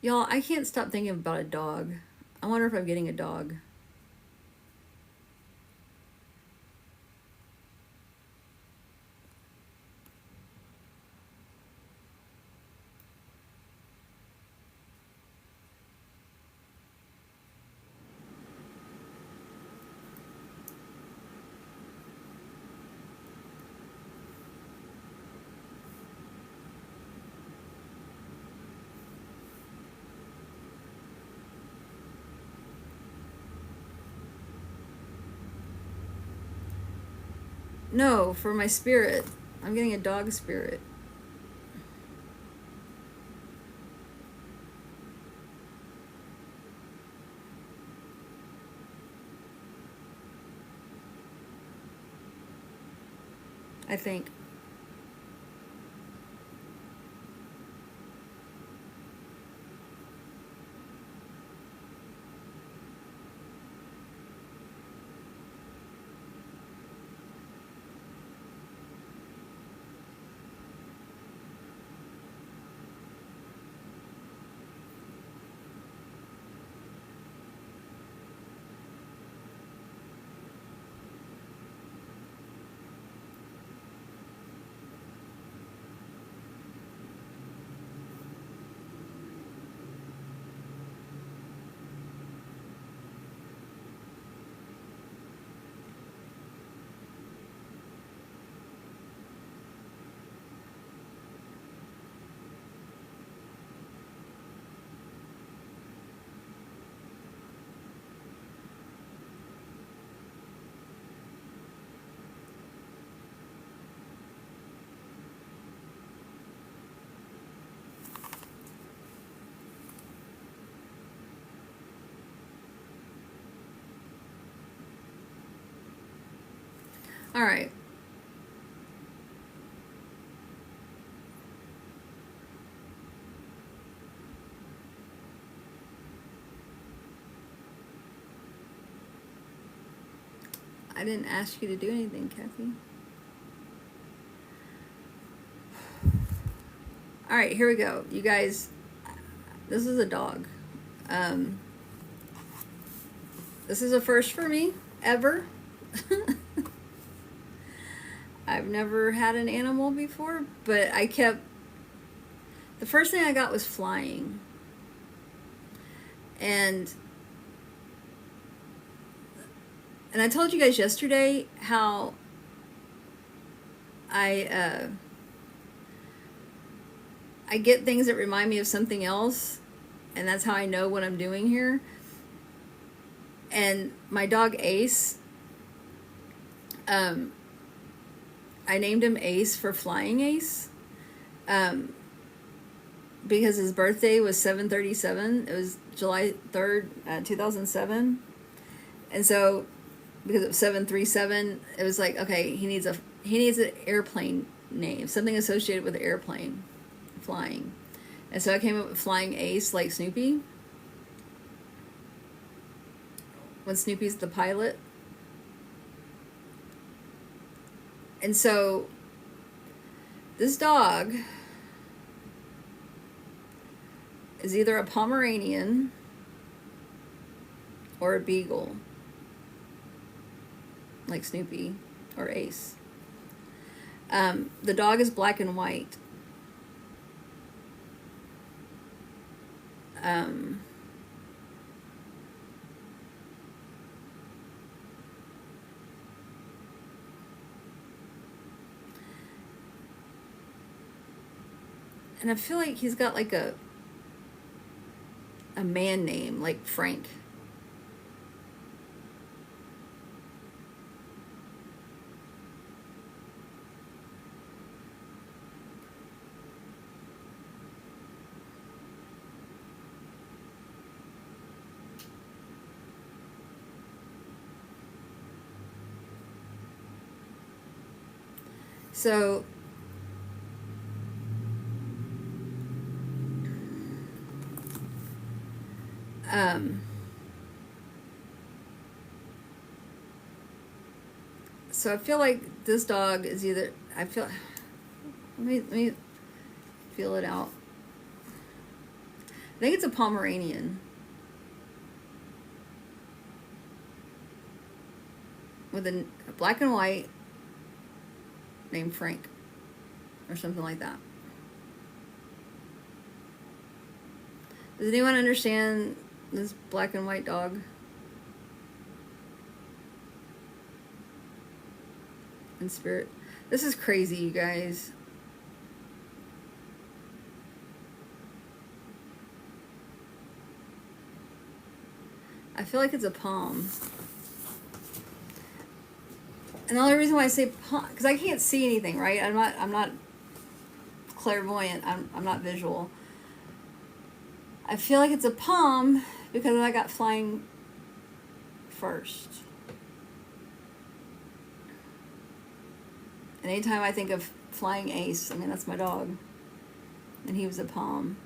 Y'all, I can't stop thinking about a dog. I wonder if I'm getting a dog. No, for my spirit. I'm getting a dog spirit. I think. All right. I didn't ask you to do anything, Kathy. All right, here we go. You guys, this is a dog. This is a first for me, ever. I've never had an animal before, but the first thing I got was flying. And I told you guys yesterday how I get things that remind me of something else, and that's how I know what I'm doing here. And my dog Ace, I named him Ace for Flying Ace, because his birthday was 7/37. It was July 3rd, 2007. And so, because of 737, it was like, okay, he needs an airplane name, something associated with the airplane, flying. And so I came up with Flying Ace, like Snoopy, when Snoopy's the pilot. And so this dog is either a Pomeranian or a Beagle, like Snoopy or Ace. The dog is black and white. And I feel like he's got like a man name, like Frank. So so I feel like this dog is either, let me feel it out. I think it's a Pomeranian. With a black and white named Frank. Or something like that. Does anyone understand this black and white dog? In spirit. This is crazy, you guys. I feel like it's a palm. And the only reason why I say palm, because I can't see anything, right? I'm not clairvoyant. I'm not visual. I feel like it's a palm because I got flying first. And anytime I think of flying ace, I mean, that's my dog. And he was a palm.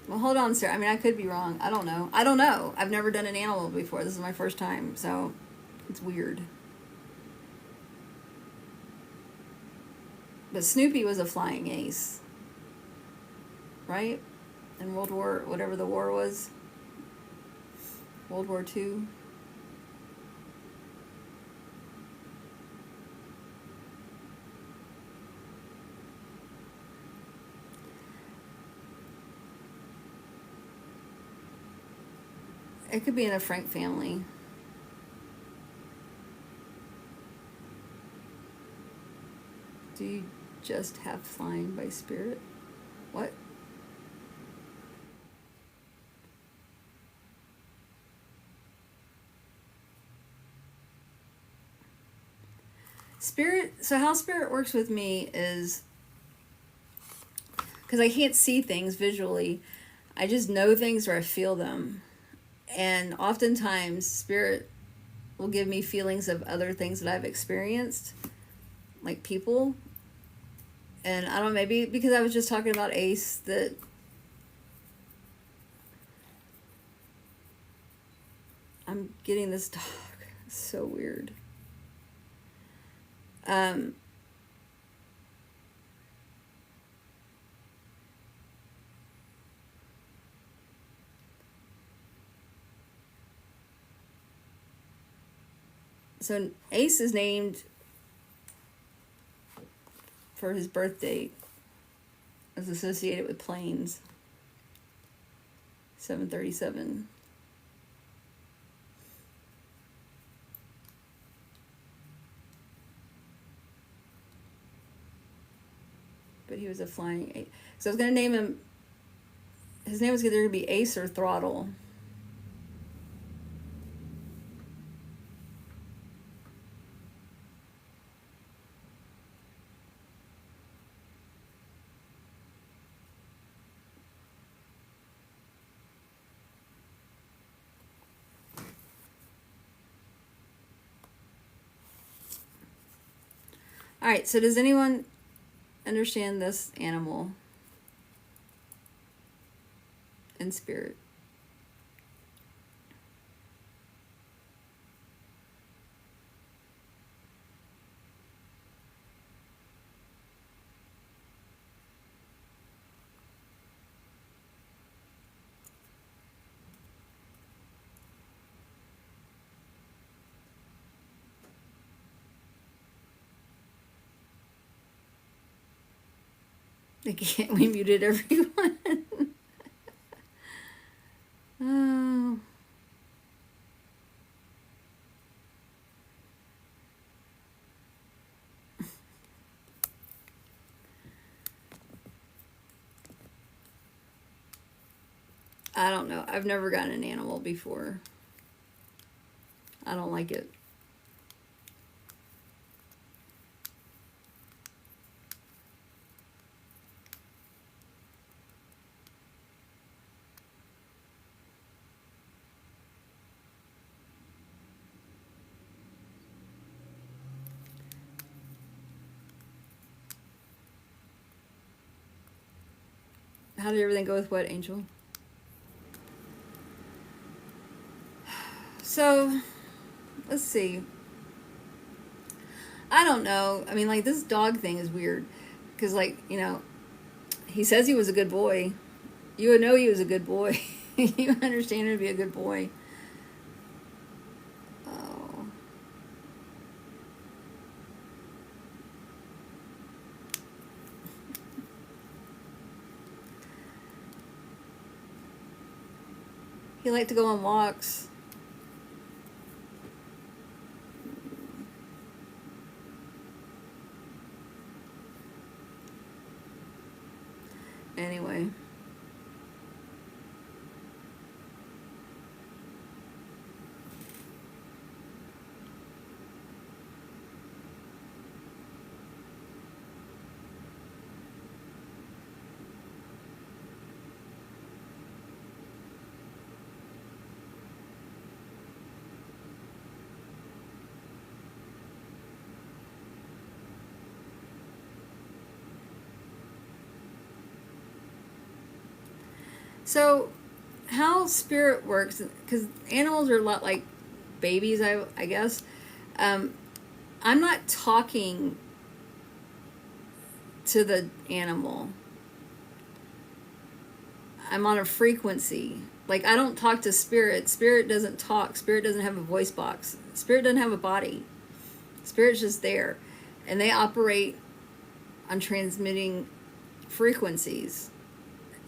Well, hold on, sir. I mean, I could be wrong. I don't know. I've never done an animal before. This is my first time, so it's weird. But Snoopy was a flying ace, right? In World War, whatever the war was. World War II. It could be in a Frank family. Do you just have flying by spirit? What? Spirit, so how spirit works with me is, because I can't see things visually, I just know things or I feel them. And oftentimes, spirit will give me feelings of other things that I've experienced, like people. And I don't know, maybe because I was just talking about Ace, that I'm getting this dog. It's so weird. So Ace is named for his birth date, as associated with planes. 737. But he was a flying ace. So I was going to name him, his name was either going to be Ace or Throttle. All right, so does anyone understand this animal in spirit? We muted everyone. Oh. I don't know. I've never gotten an animal before. I don't like it. How did everything go with what, Angel? So, let's see. I don't know. I mean, like, this dog thing is weird. Because, like, you know, he says he was a good boy. You would know he was a good boy. You understand him to be a good boy. Oh. He liked to go on walks. Anyway. So, how spirit works, because animals are a lot like babies, I guess. Um, I'm not talking to the animal. I'm on a frequency. Like, I don't talk to spirit. Spirit doesn't talk. Spirit doesn't have a voice box. Spirit doesn't have a body. Spirit's just there. And they operate on transmitting frequencies.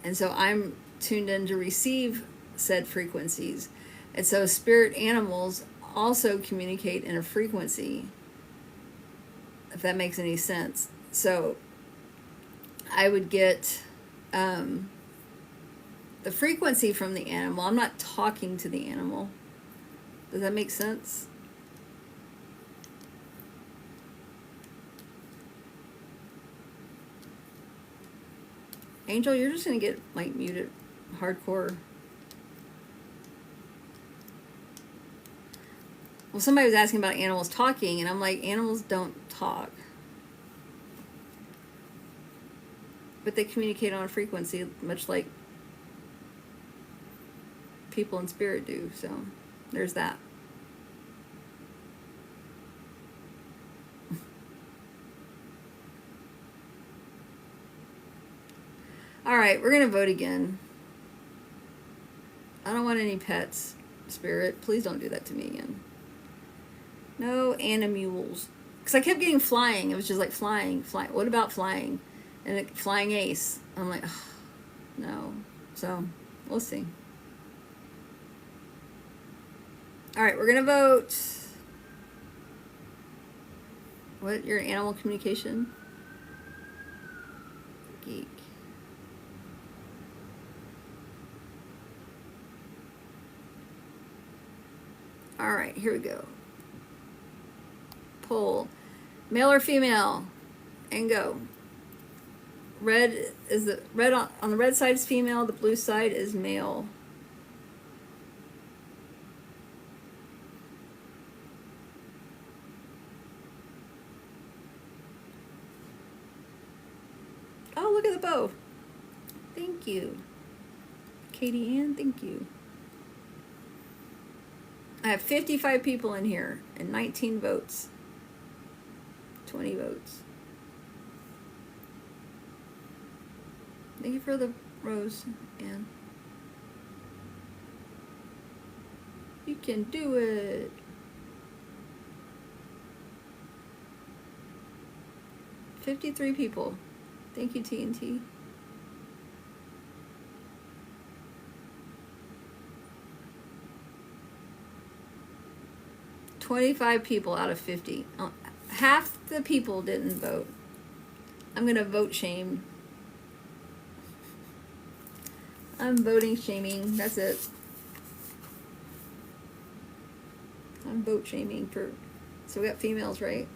And so I'm tuned in to receive said frequencies. And so spirit animals also communicate in a frequency, if that makes any sense. So I would get the frequency from the animal. I'm not talking to the animal. Does that make sense? Angel, you're just going to get, like, muted hardcore. Well, somebody was asking about animals talking, and I'm like, animals don't talk. But they communicate on a frequency, much like people in spirit do. So there's that. All right, we're going to vote again. I don't want any pets, spirit. Please don't do that to me again. No animals. Because I kept getting flying. It was just like flying. What about flying? And flying ace. I'm like, oh, no. So, we'll see. All right, we're going to vote. What, your animal communication? Geek. All right, here we go. Poll. Male or female? And go. Red is the red on the red side is female, the blue side is male. Oh, look at the bow. Thank you. Katie Ann, thank you. I have 55 people in here and 19 votes. 20 votes. Thank you for the rose, Ann. You can do it. $53 people. Thank you, TNT. $25 people out of 50. Half the people didn't vote. I'm gonna vote shame. I'm voting shaming. That's it. I'm vote shaming for. So we got females, right?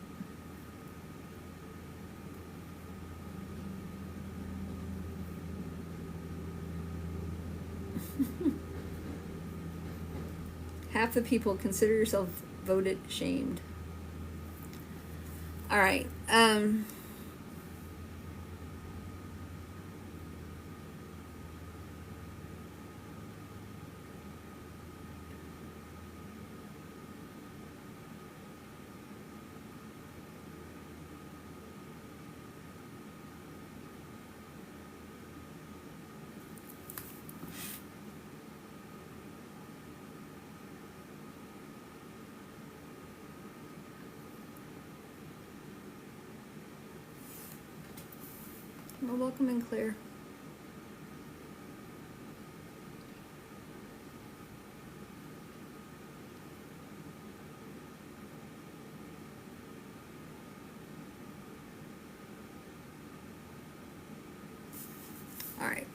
Half the people consider yourself voted shamed. All right. Well, welcome in, Claire. All right.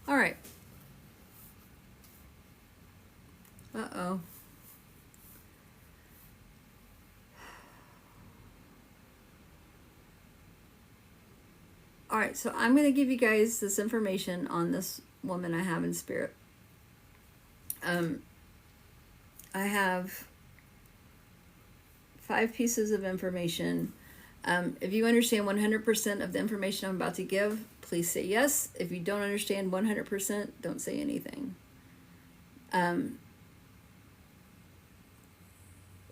All right. Uh-oh. All right, so I'm going to give you guys this information on this woman I have in spirit. I have 5 pieces of information. If you understand 100% of the information I'm about to give, please say yes. If you don't understand 100%, don't say anything.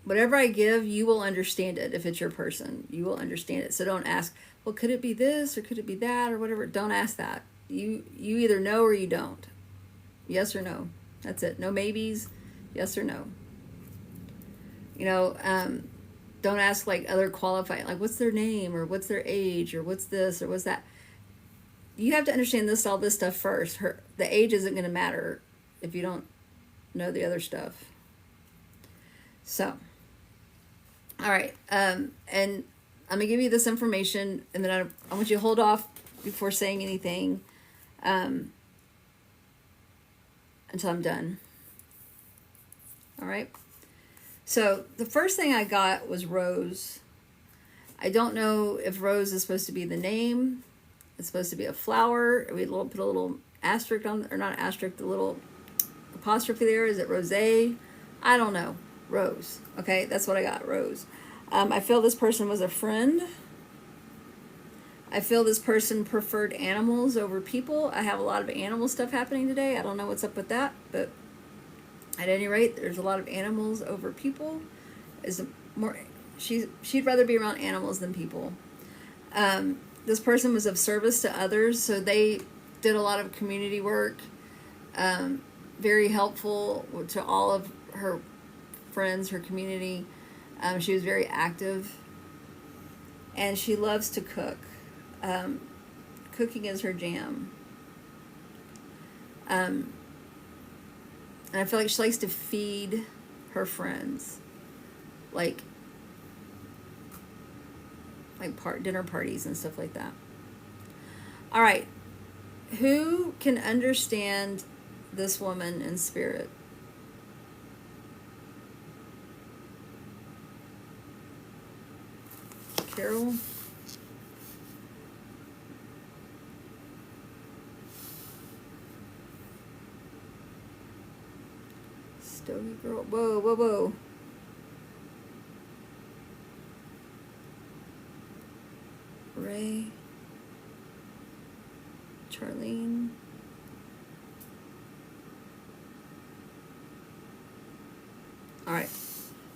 Whatever I give, you will understand it. If it's your person, you will understand it. So don't ask, well, could it be this or could it be that or whatever? Don't ask that. You either know or you don't. Yes or no. That's it. No maybes. Yes or no. You know, don't ask like other qualified, like what's their name or what's their age or what's this or what's that. You have to understand all this stuff first. The age isn't going to matter if you don't know the other stuff. So, all right, and I'm gonna give you this information, and then I want you to hold off before saying anything until I'm done. All right. So the first thing I got was Rose. I don't know if Rose is supposed to be the name. It's supposed to be a flower. We put a little asterisk on, or not asterisk, the little apostrophe there. Is it rosé? I don't know. Rose. Okay, that's what I got, Rose. I feel this person was a friend. I feel this person preferred animals over people. I have a lot of animal stuff happening today. I don't know what's up with that, but at any rate, there's a lot of animals over people. She'd rather be around animals than people. This person was of service to others, so they did a lot of community work. Very helpful to all of her friends, her community. She was very active, and she loves to cook. Cooking is her jam. And I feel like she likes to feed her friends. Like dinner parties and stuff like that. All right. Who can understand this woman in spirit? Carol? Stogie girl. Whoa, whoa, whoa. Ray. Charlene. All right.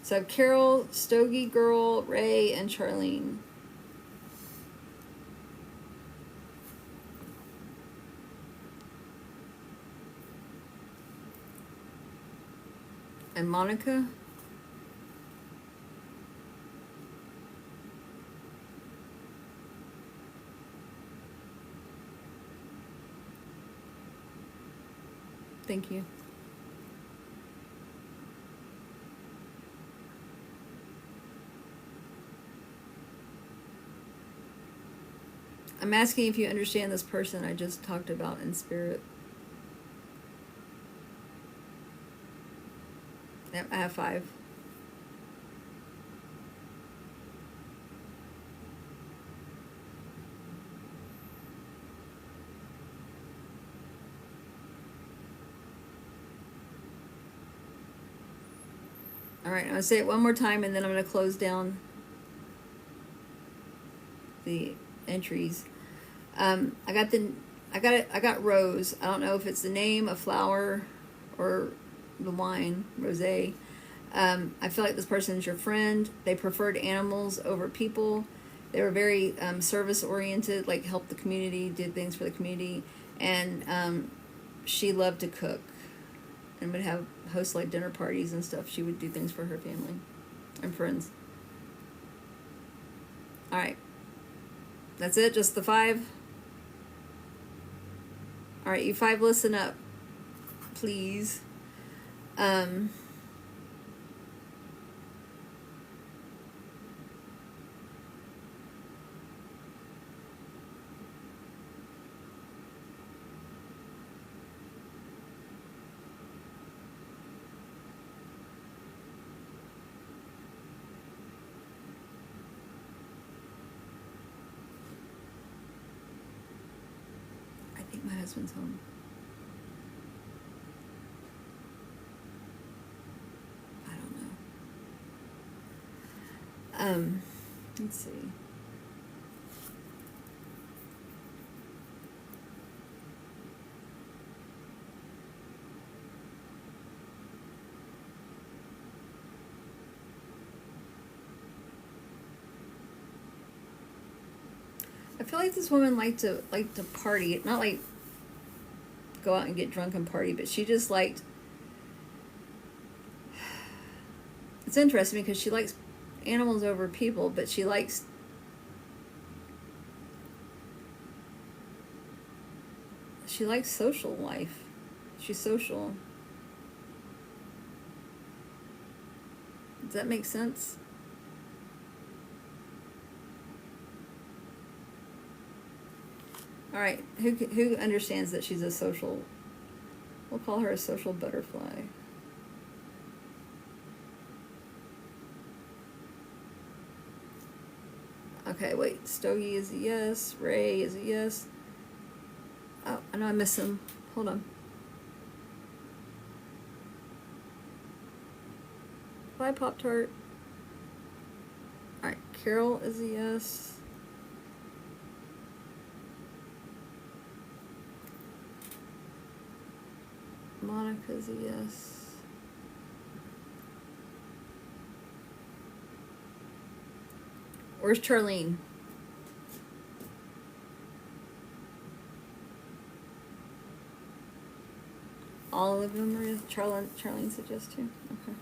So I have Carol, Stogie girl, Ray, and Charlene. And Monica. Thank you. I'm asking if you understand this person I just talked about in spirit. Yep, I have 5. All right, I'm gonna say it one more time, and then I'm gonna close down the entries. I got rose. I don't know if it's the name, a flower, or the wine, rosé. I feel like this person is your friend. They preferred animals over people. They were very service oriented, like helped the community, did things for the community, and she loved to cook and would host like dinner parties and stuff. She would do things for her family and friends. All right, that's it. Just the 5. All right, you 5, listen up, please. I think my husband's home. I don't know. Let's see. I feel like this woman liked to party, not like go out and get drunk and party, but she just liked. It's interesting because she likes animals over people, but she likes social life. She's social. Does that make sense? All right, who understands that she's a social? We'll call her a social butterfly. Okay, wait. Stogie is a yes. Ray is a yes. Oh, I know I missed him. Hold on. Bye, Pop-Tart. All right, Carol is a yes. Monica's a yes. Where's Charlene? All of them are Charlene suggests too. Okay.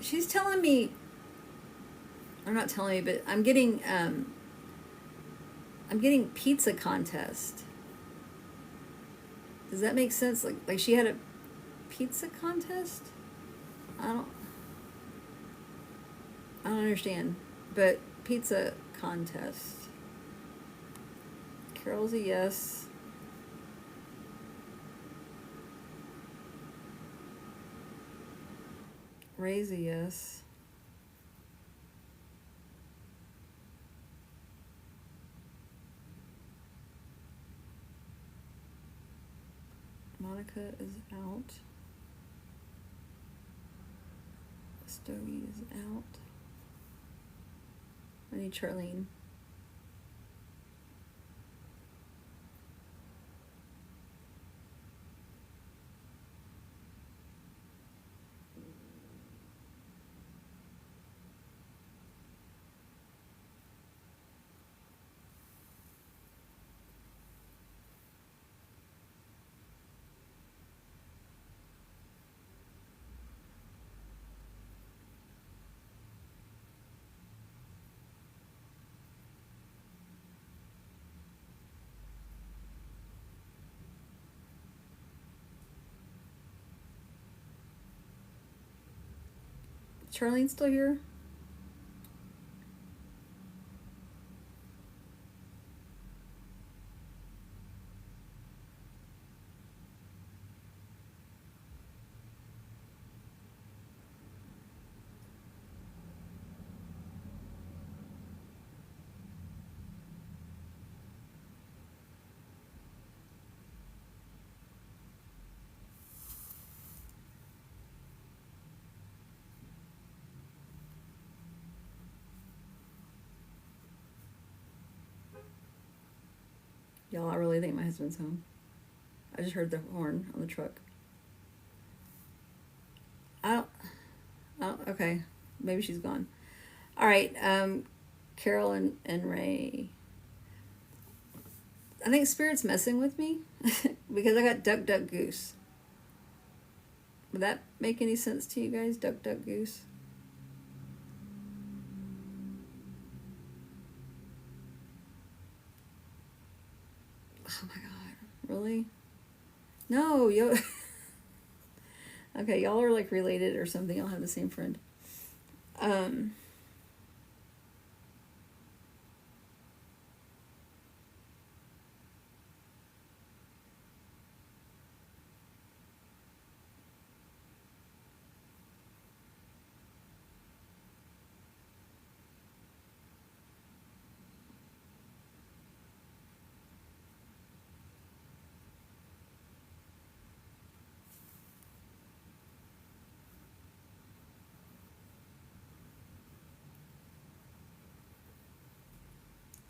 she's telling me, or not telling me, but I'm getting pizza contest. Does that make sense? Like she had a pizza contest? I don't understand. But pizza contest. Carol's a yes. Ray's a yes. Monica is out. Stogie is out. I need Charlene. Charlene's still here? Y'all, I really think my husband's home. I just heard the horn on the truck. Okay. Maybe she's gone. All right. Carol and Ray. I think Spirit's messing with me because I got duck, duck, goose. Would that make any sense to you guys? Duck, duck, goose? Oh my god. Really? No, yo. Okay, y'all are like related or something. Y'all have the same friend.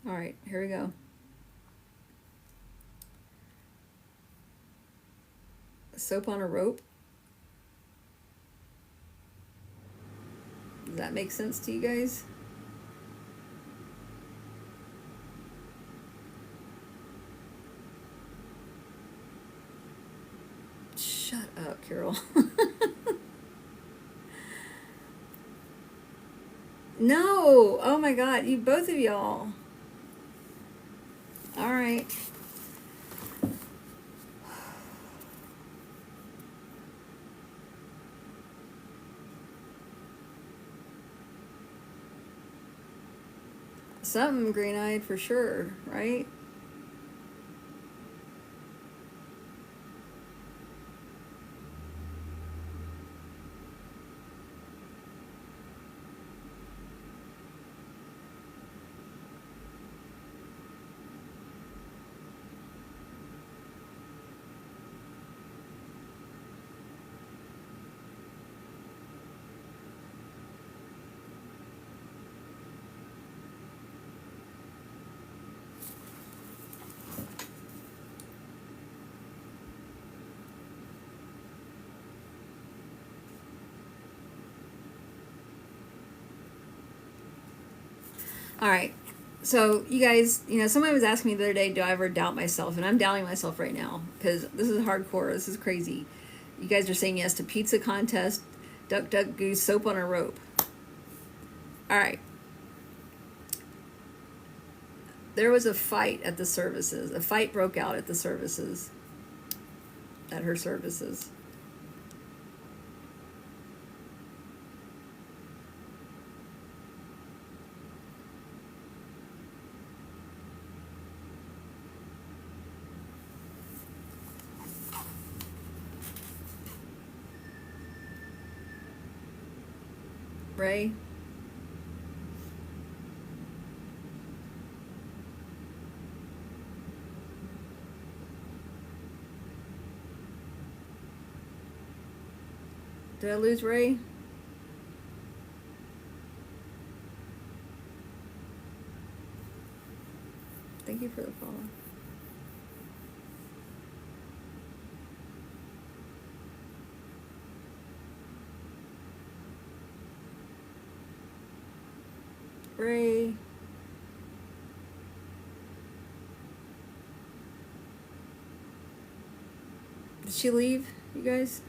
All right, here we go. Soap on a rope. Does that make sense to you guys? Shut up, Carol. No! Oh my god, you both of y'all. All right. Something green-eyed for sure, right? All right. So you guys, somebody was asking me the other day, do I ever doubt myself? And I'm doubting myself right now because this is hardcore. This is crazy. You guys are saying yes to pizza contest, Duck, duck, goose, soap on a rope. All right. There was a fight at the services. A fight broke out at the services. At her services. Ray? Did I lose Ray? Thank you for the follow. Ray. Did she leave, you guys?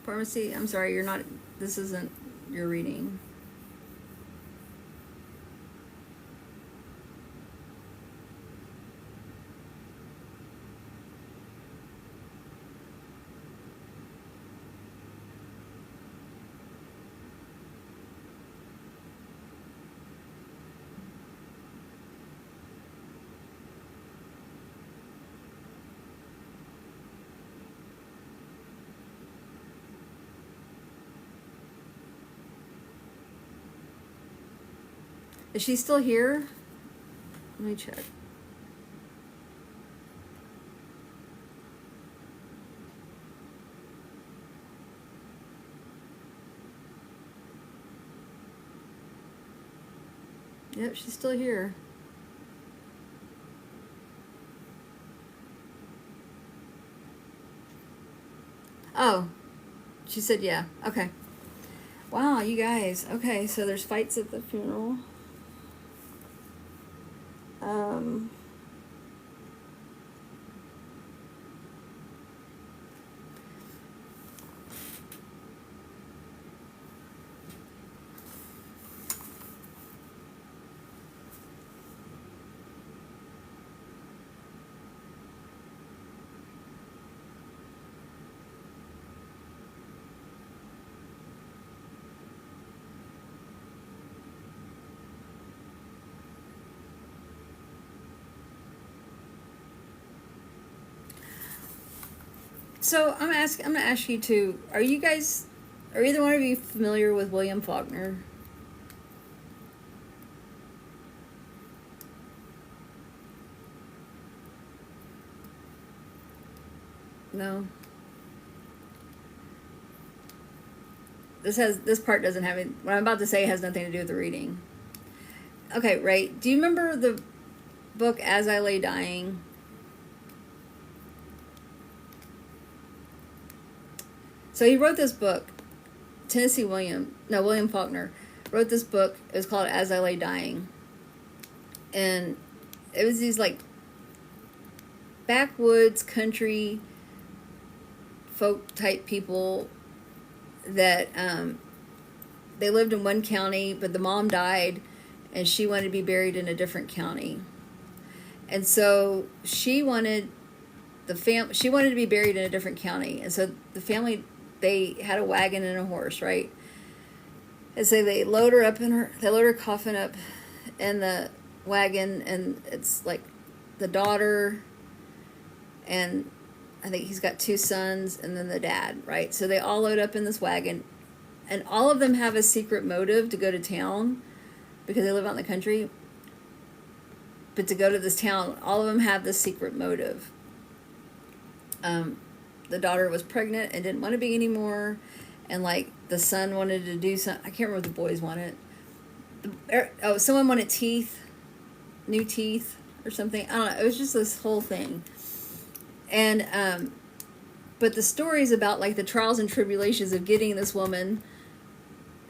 Pharmacy, I'm sorry, you're not, this isn't your reading. Is she still here? Let me check. Yep, she's still here. Oh, she said yeah. Okay. Wow, you guys. Okay, so there's fights at the funeral. So I'm gonna ask you two. Are either one of you familiar with William Faulkner? No. This part doesn't have it. What I'm about to say has nothing to do with the reading. Okay, right. Do you remember the book As I Lay Dying? So he wrote this book. William Faulkner wrote this book. It was called As I Lay Dying. And it was these like backwoods country folk type people that they lived in one county, but the mom died and she wanted to be buried in a different county. And so she wanted to be buried in a different county. And so the family, they had a wagon and a horse, right? And so they load her coffin up in the wagon, and it's like the daughter, and I think he's got 2 sons, and then the dad, right? So they all load up in this wagon, and all of them have a secret motive to go to town because they live out in the country. But to go to this town, all of them have this secret motive. The daughter was pregnant and didn't want to be anymore, and like the son wanted to do something. I can't remember what the boys wanted. Someone wanted new teeth or something. I don't know. It was just this whole thing, and But the story is about like the trials and tribulations of getting this woman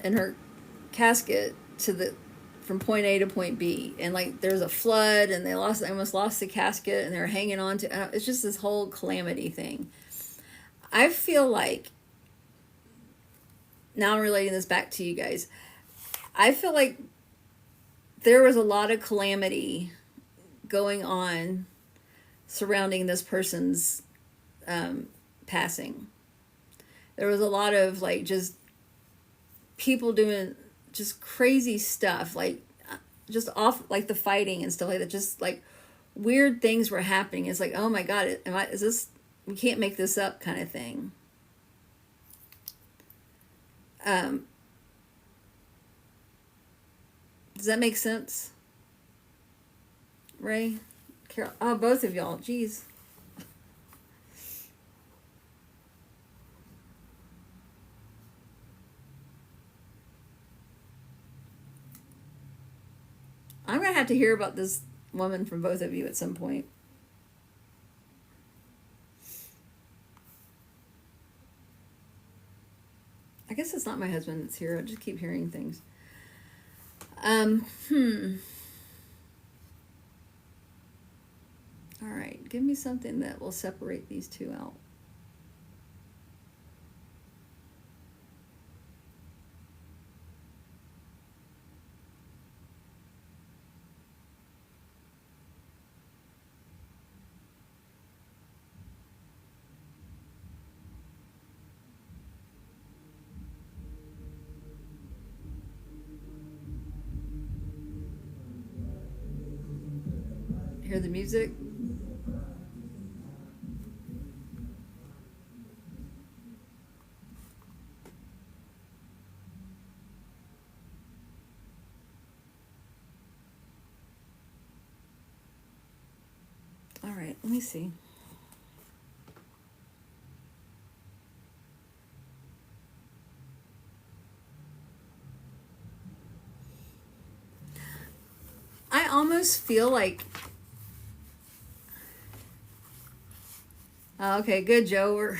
and her casket to the from point A to point B, and like there's a flood and they almost lost the casket and they're hanging on to. It's just this whole calamity thing. I feel like, now I'm relating this back to you guys, I feel like there was a lot of calamity going on surrounding this person's passing. There was a lot of like just people doing just crazy stuff, like just off, like the fighting and stuff like that. Just like weird things were happening. It's like, oh my God, is this, we can't make this up kind of thing. Does that make sense? Ray? Carol? Oh, both of y'all. Jeez. I'm going to have to hear about this woman from both of you at some point. I guess it's not my husband that's here. I just keep hearing things. All right. Give me something that will separate these two out. Hear the music? All right, let me see. I almost feel like, okay, good, Joe. We're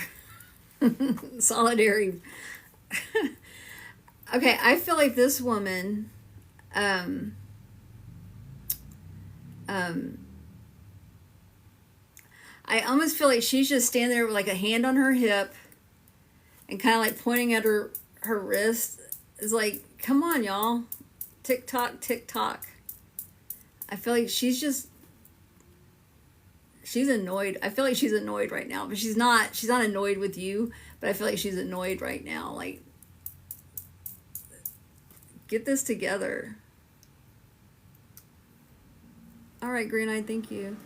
solidary. Okay, I feel like this woman, I almost feel like she's just standing there with like a hand on her hip and kind of like pointing at her wrist. It's like, come on, y'all. Tick tock, tick tock. I feel like she's annoyed. I feel like she's annoyed right now, but she's not annoyed with you, but I feel like she's annoyed right now. Like, get this together. All right, Green Eye, thank you.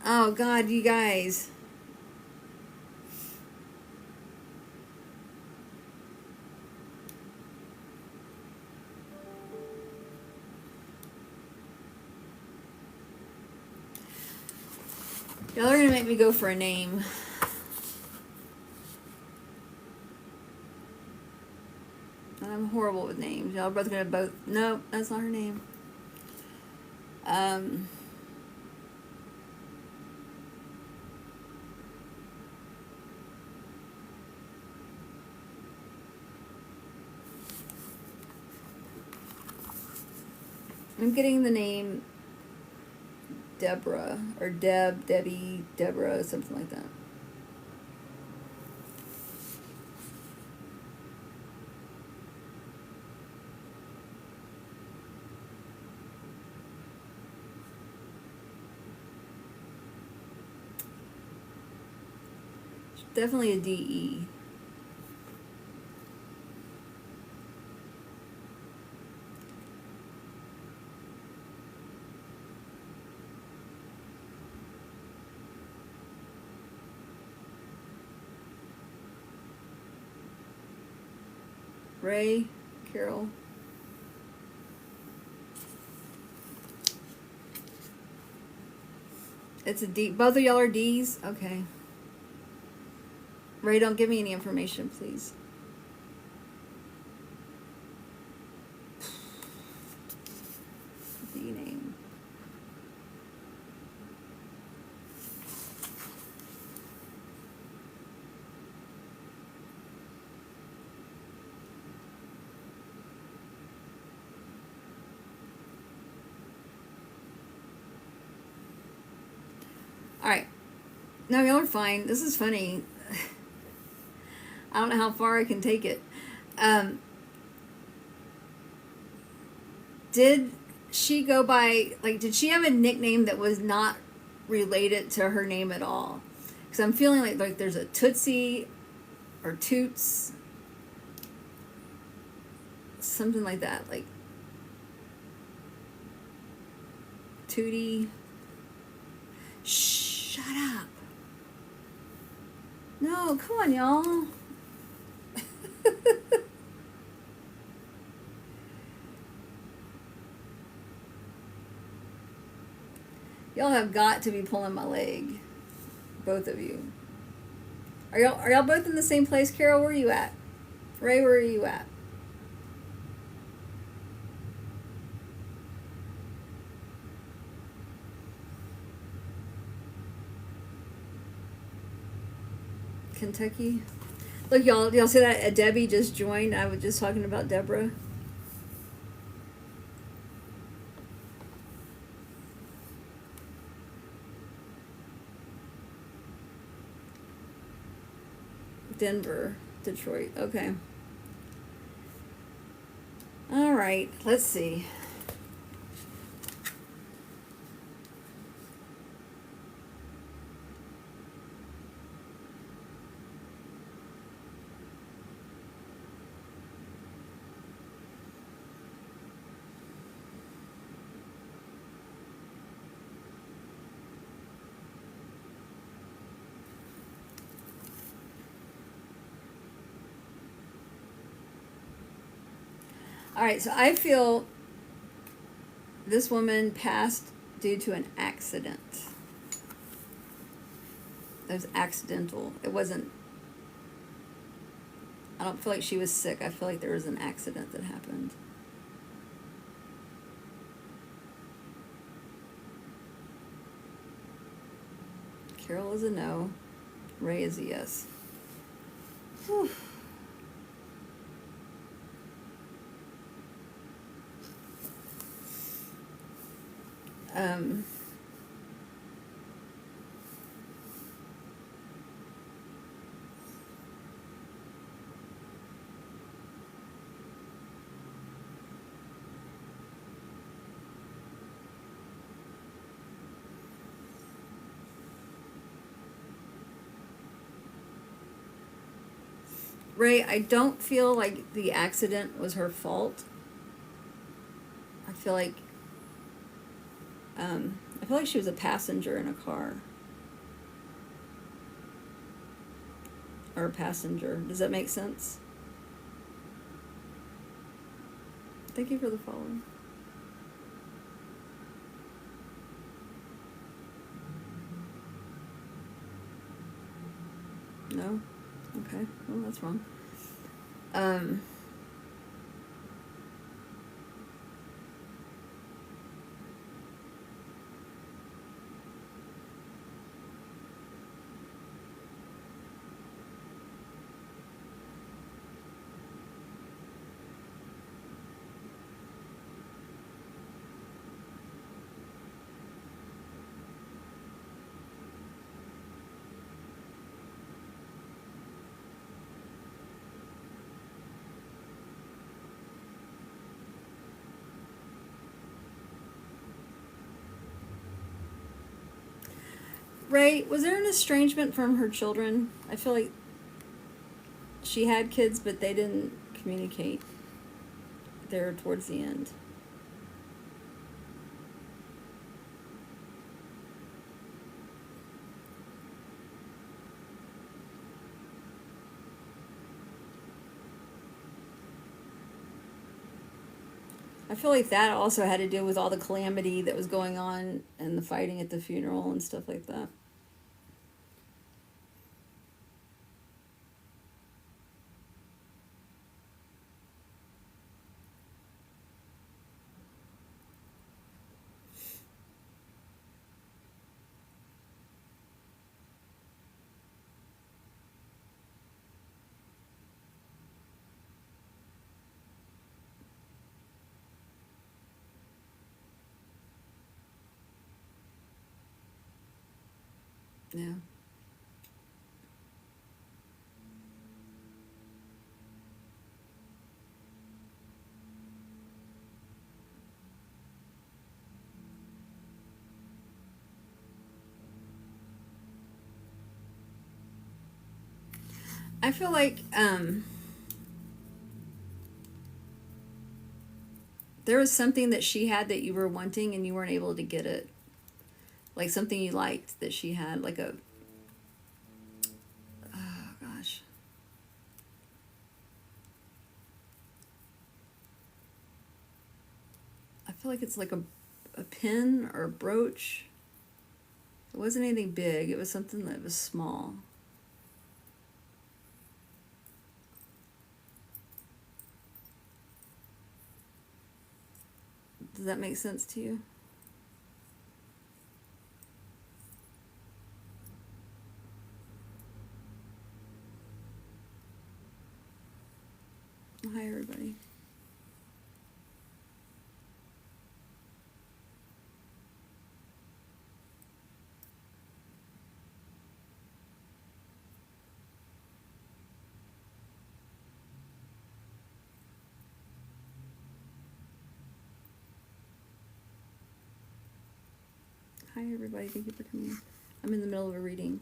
Oh God, you guys. Y'all are gonna make me go for a name. I'm horrible with names. Y'all are both gonna both. No, that's not her name. I'm getting the name Deborah or Debbie, Deborah, something like that. Definitely a DE. Ray, Carol. It's a D. Both of y'all are D's? Okay. Ray, don't give me any information, please. D name. Alright. No, y'all are fine. This is funny. I don't know how far I can take it. Did she go by, like, did she have a nickname that was not related to her name at all? Because I'm feeling like there's a Tootsie or Toots, something like that, like Tootie. Shut up. No, come on, y'all. Y'all have got to be pulling my leg. Both of you. Are y'all both in the same place? Carol, where are you at? Ray, where are you at? Kentucky. Look, y'all see that Debbie just joined? I was just talking about Deborah. Denver, Detroit. Okay. All right. Let's see. All right. So I feel this woman passed due to an accident. It was accidental. It wasn't. I don't feel like she was sick. I feel like there was an accident that happened. Carol is a no. Ray is a yes. Whew. Ray, I don't feel like the accident was her fault. I feel like she was a passenger in a car. Or a passenger. Does that make sense? Thank you for the follow. No? Okay. Well, that's wrong. Ray, was there an estrangement from her children? I feel like she had kids, but they didn't communicate there towards the end. I feel like that also had to do with all the calamity that was going on and the fighting at the funeral and stuff like that. Yeah. I feel like there was something that she had that you were wanting and you weren't able to get it. Like something you liked that she had, like a, oh gosh. I feel like it's like a pin or a brooch. It wasn't anything big. It was something that was small. Does that make sense to you? Hi, everybody. Hi, everybody. Thank you for coming. I'm in the middle of a reading.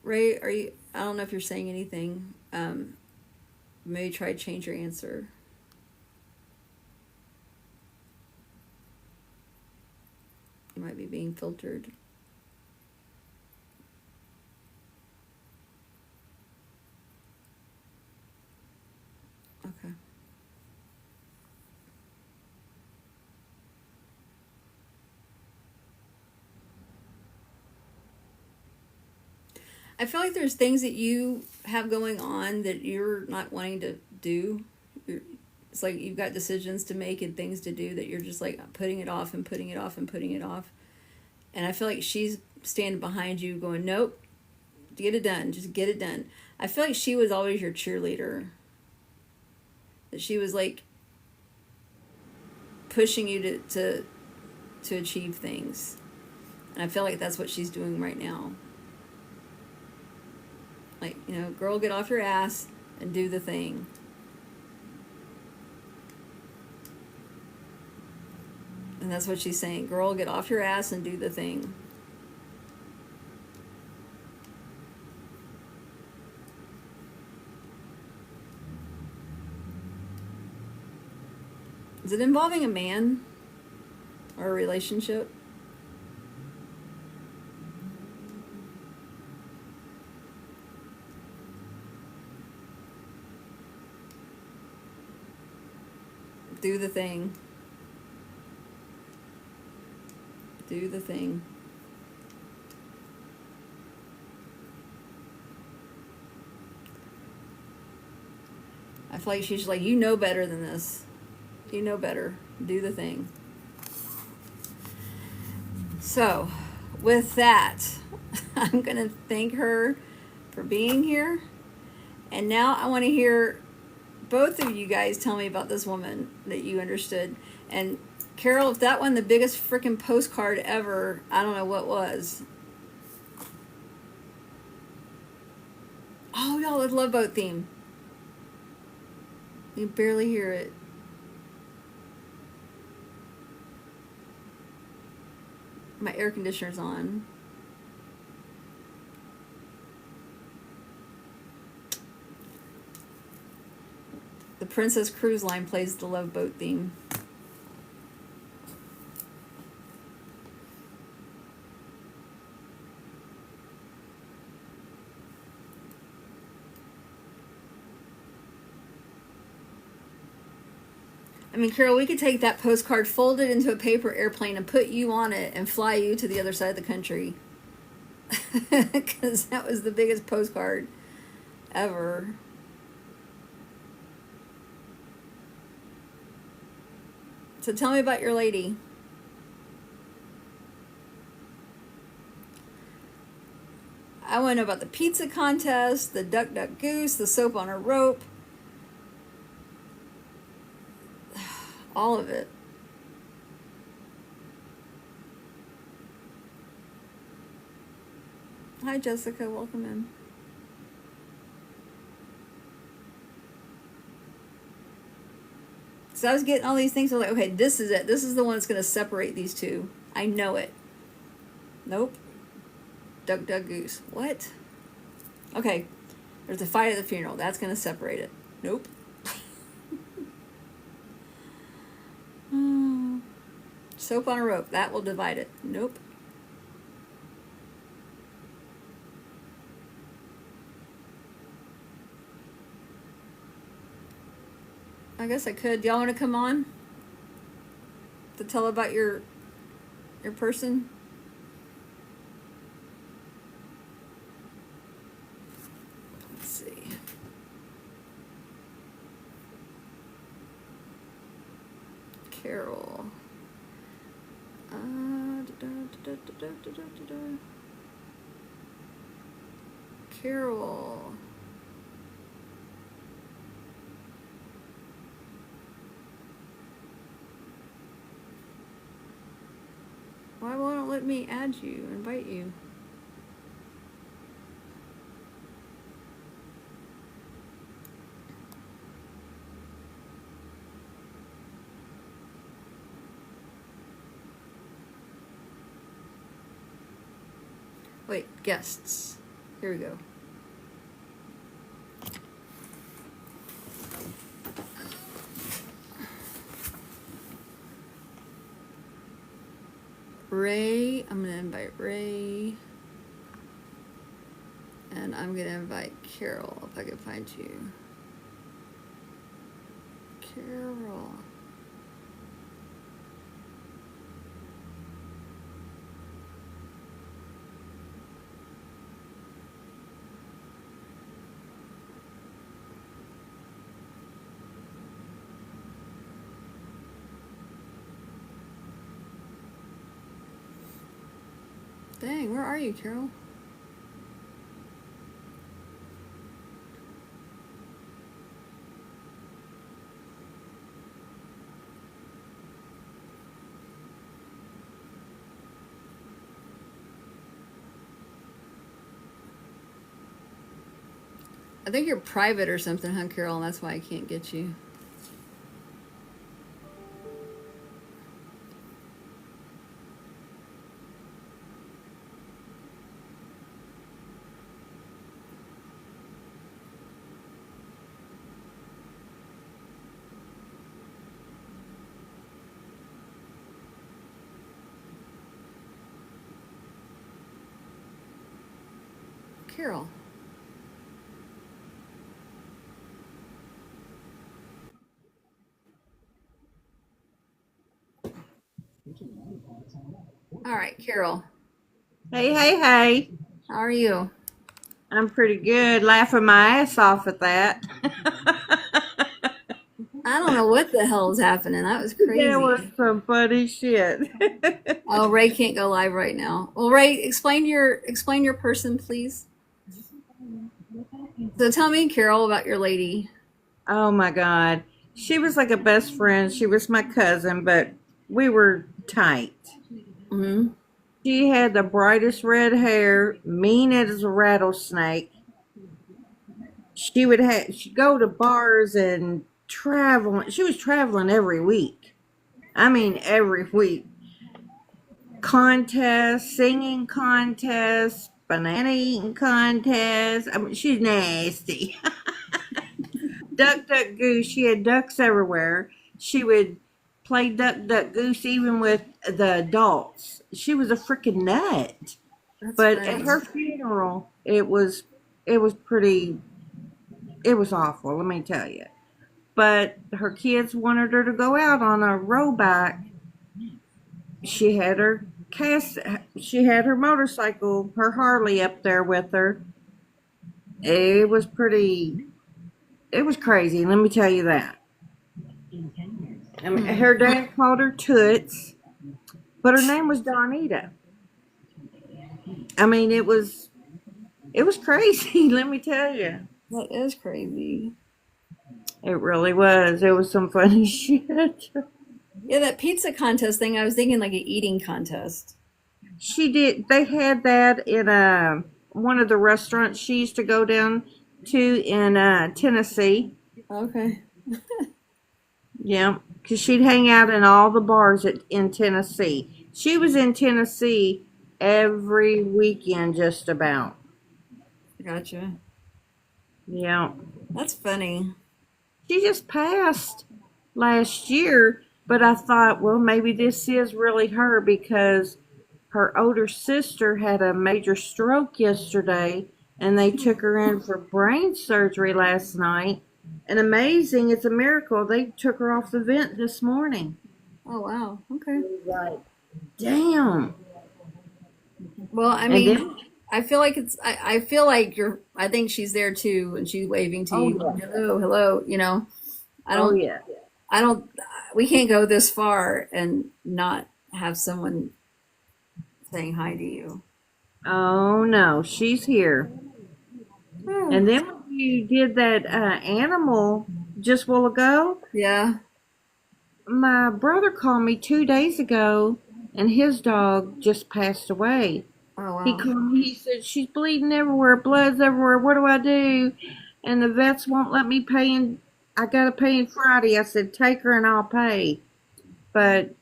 Ray, are you? I don't know if you're saying anything. Maybe try to change your answer. You might be being filtered. Okay. I feel like there's things that you have going on that you're not wanting to do. It's like you've got decisions to make and things to do that you're just like putting it off and putting it off and putting it off. And I feel like she's standing behind you going, nope, get it done. Just get it done. I feel like she was always your cheerleader. That she was like pushing you to achieve things. And I feel like that's what she's doing right now. Like, you know, girl, get off your ass and do the thing. And that's what she's saying. Girl, get off your ass and do the thing. Is it involving a man or a relationship? Do the thing. Do the thing. I feel like she's like, you know better than this. You know better. Do the thing. So, with that, I'm going to thank her for being here. And now I want to hear both of you guys tell me about this woman that you understood. And Carol, if that won the biggest freaking postcard ever, I don't know what was. Oh, y'all, the Love Boat theme. You barely hear it. My air conditioner's on. The Princess Cruise Line plays the Love Boat theme. I mean, Carol, we could take that postcard, fold it into a paper airplane, and put you on it and fly you to the other side of the country. Because that was the biggest postcard ever. So tell me about your lady. I want to know about the pizza contest, the duck, duck, goose, the soap on a rope. All of it. Hi, Jessica. Welcome in. So I was getting all these things. I was like, okay, this is it. This is the one that's going to separate these two. I know it. Nope. Duck, duck, goose. What? Okay. There's a fight at the funeral. That's going to separate it. Nope. Soap on a rope. That will divide it. Nope. I guess I could. Do y'all want to come on to tell about your person? Let's see. Carol. Carol. Why won't it let me add you, invite you? Wait, guests. Here we go. Ray, I'm gonna invite Ray. And I'm gonna invite Carol if I can find you. Carol. Dang, where are you, Carol? I think you're private or something, huh, Carol? And that's why I can't get you. Carol. All right, Carol. Hey, hey, hey. How are you? I'm pretty good. Laughing my ass off at that. I don't know what the hell is happening. That was There was crazy. some funny shit. Oh, Ray can't go live right now. Well, Ray, explain your person, please. So tell me, Carol, about your lady. Oh my God. She was like a best friend. She was my cousin, but we were tight. Mm-hmm. She had the brightest red hair, mean as a rattlesnake. She'd go to bars and travel. She was traveling every week. I mean, every week. Contests, singing contests, banana eating contests. I mean, she's nasty. Duck, duck, goose. She had ducks everywhere. She would play duck, duck, goose even with the adults. She was a freaking nut. That's But at funny. her funeral, it was pretty, it was awful. Let me tell you. But her kids wanted her to go out on a rowback. She had her cast. She had her motorcycle, her Harley, up there with her. It was pretty. It was crazy. Let me tell you that. I mean, Hmm. her dad called her Toots, but her name was Donita. I mean, it was crazy. Let me tell you, That is crazy. it really was. It was some funny shit. Yeah, that pizza contest thing, I was thinking like an eating contest. She did. They had that in a. one of the restaurants she used to go down to in Tennessee. Okay. Yeah, because she'd hang out in all the bars in Tennessee. She was in Tennessee every weekend, just about. Gotcha. Yeah. That's funny. She just passed last year, but I thought, well, maybe this is really her because her older sister had a major stroke yesterday and they took her in for brain surgery last night. And amazing, it's a miracle. They took her off the vent this morning. Oh wow. Okay. Right. Damn. Well, I And mean, then, I feel like I feel like I think she's there too, and she's waving to oh, you. yeah. Hello, hello. You know, I Oh, don't, yeah. I don't. We can't go this far and not have someone saying hi to you. Oh, no, she's here. And then when you did that animal just a while ago, Yeah. my brother called me 2 days ago and his dog just passed away. Oh He wow. called me, he said, she's bleeding everywhere, blood's everywhere, what do I do? And the vets won't let me pay, and I got to pay in Friday. I said, take her and I'll pay. But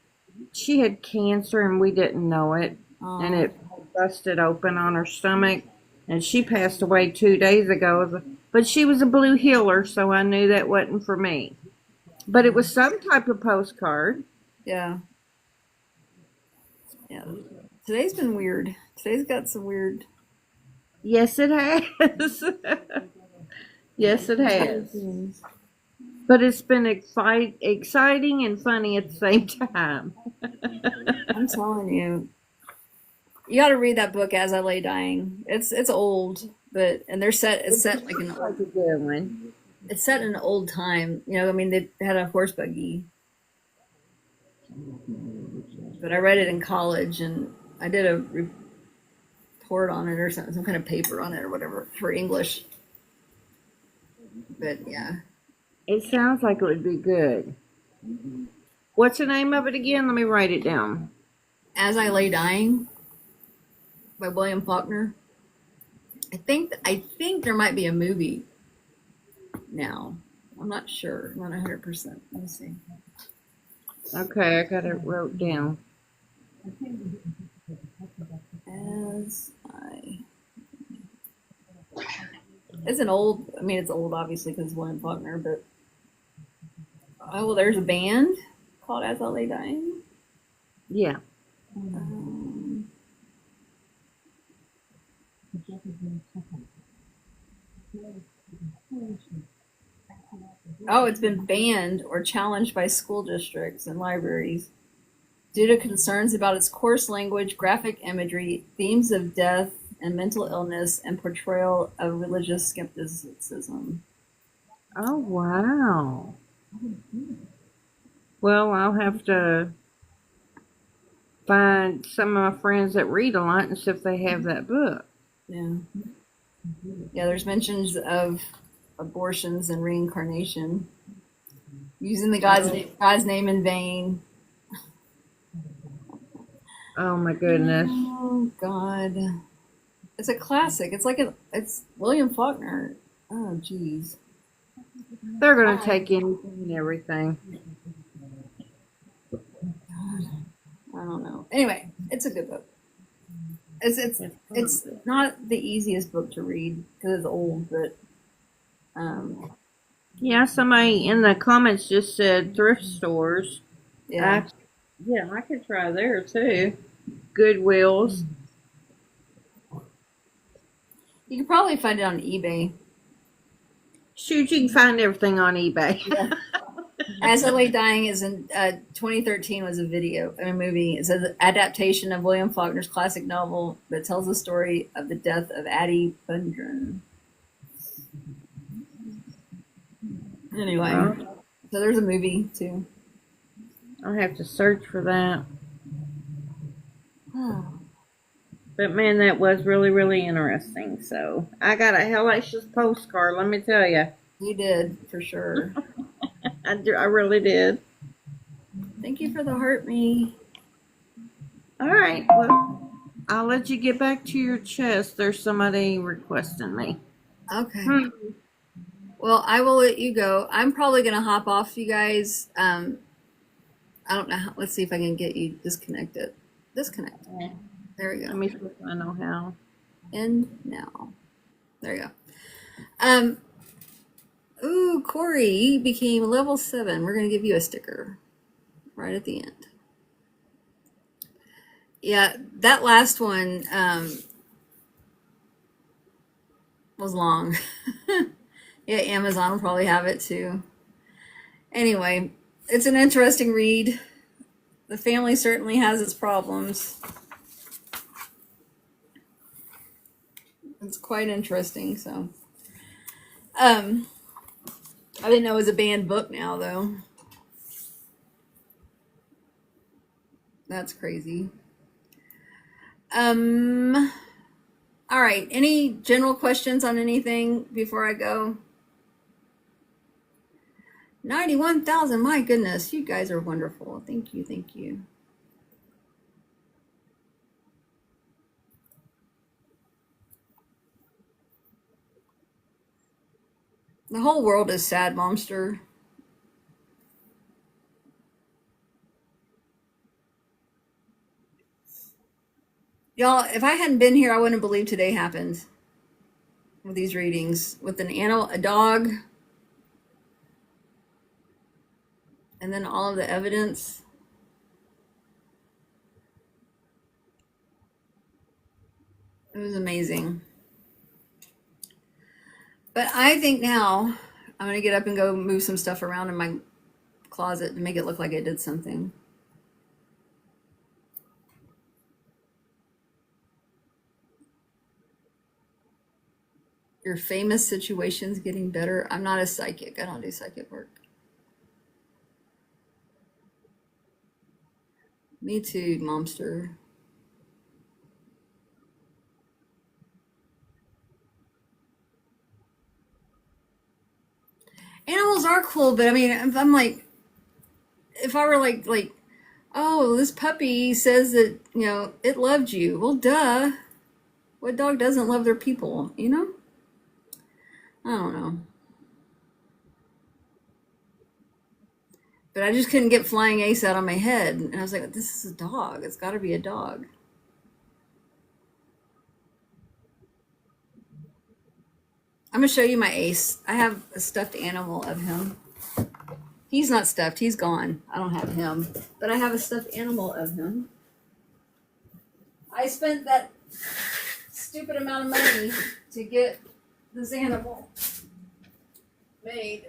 she had cancer and we didn't know it. And Oh. it busted open on her stomach. And she passed away 2 days ago. But she was a blue healer, so I knew that wasn't for me. But it was some type of postcard. Yeah. Yeah. Today's been weird. Today's got some weird. Yes, it has. Yes, it has. things. But it's been exciting and funny at the same time. I'm telling you, you got to read that book As I Lay Dying. It's old, but and they're set. It's set like an Like a good one. it's set in an old time. You know, I mean, they had a horse buggy, but I read it in college and I did a report on it or some kind of paper on it or whatever for English. But yeah, It sounds like it would be good. What's the name of it again? Let me write it down. As I Lay Dying by William Faulkner. I think there might be a movie now. I'm not sure. I'm not 100%. Let me see. Okay, I got it wrote down. As I. It's an old. I mean, it's old, obviously, because it's William Faulkner. But oh, well, there's a band called As I Lay Dying. Yeah. Um, oh, it's been banned or challenged by school districts and libraries due to concerns about its coarse language, graphic imagery, themes of death and mental illness, and portrayal of religious skepticism. Oh, wow. Well, I'll have to find some of my friends that read a lot and see if they have that book. Yeah. Yeah, there's mentions of abortions and reincarnation, using the God's name in vain. Oh, my goodness. Oh God, it's a classic. It's William Faulkner. Oh geez. They're going to take anything and everything. I don't know. Anyway, it's a good book. It's not the easiest book to read because it's old, but Yeah, somebody in the comments just said thrift stores. yeah. Yeah, I could try there too. Goodwills. You can probably find it on eBay. Shoot, you can find everything on eBay. Yeah. As I Lay Dying is in 2013 was a movie. It's an adaptation of William Faulkner's classic novel that tells the story of the death of Addie Bundren. Anyway, so there's a movie too. I'll have to search for that. But man, that was really, really interesting. So I got a hellacious postcard, let me tell you. You did, for sure. I really did. Thank you for the heart me. All right. Well, I'll let you get back to your chest. There's somebody requesting me. Okay. Hmm. Well, I will let you go. I'm probably gonna hop off, you guys. I don't know how. Let's see if I can get you disconnected. Disconnect. There we Let go. me see if I know how. End now. There you go. Um. Ooh, Corey, you became level 7. We're gonna give you a sticker right at the end. Yeah, that last one was long. Yeah, Amazon will probably have it too. Anyway, it's an interesting read. The family certainly has its problems. It's quite interesting. So, I didn't know it was a banned book now, though. That's crazy. Um. All right. Any general questions on anything before I go? 91,000. My goodness, you guys are wonderful. Thank you. Thank you. The whole world is sad, Momster. Y'all, if I hadn't been here, I wouldn't believe today happened with these readings. With an animal, a dog, and then all of the evidence. It was amazing. But I think now I'm going to get up and go move some stuff around in my closet to make it look like I did something. Your famous situation's getting better. I'm not a psychic. I don't do psychic work. Me too, Momster. Animals are cool, but I mean, if I'm like, if I were like, oh, this puppy says that, it loved you. Well, duh. What dog doesn't love their people, you know? I don't know. But I just couldn't get Flying Ace out of my head. And I was like, this is a dog. It's got to be a dog. I'm going to show you my Ace. I have a stuffed animal of him. He's not stuffed. He's gone. I don't have him. But I have a stuffed animal of him. I spent that stupid amount of money to get this animal made.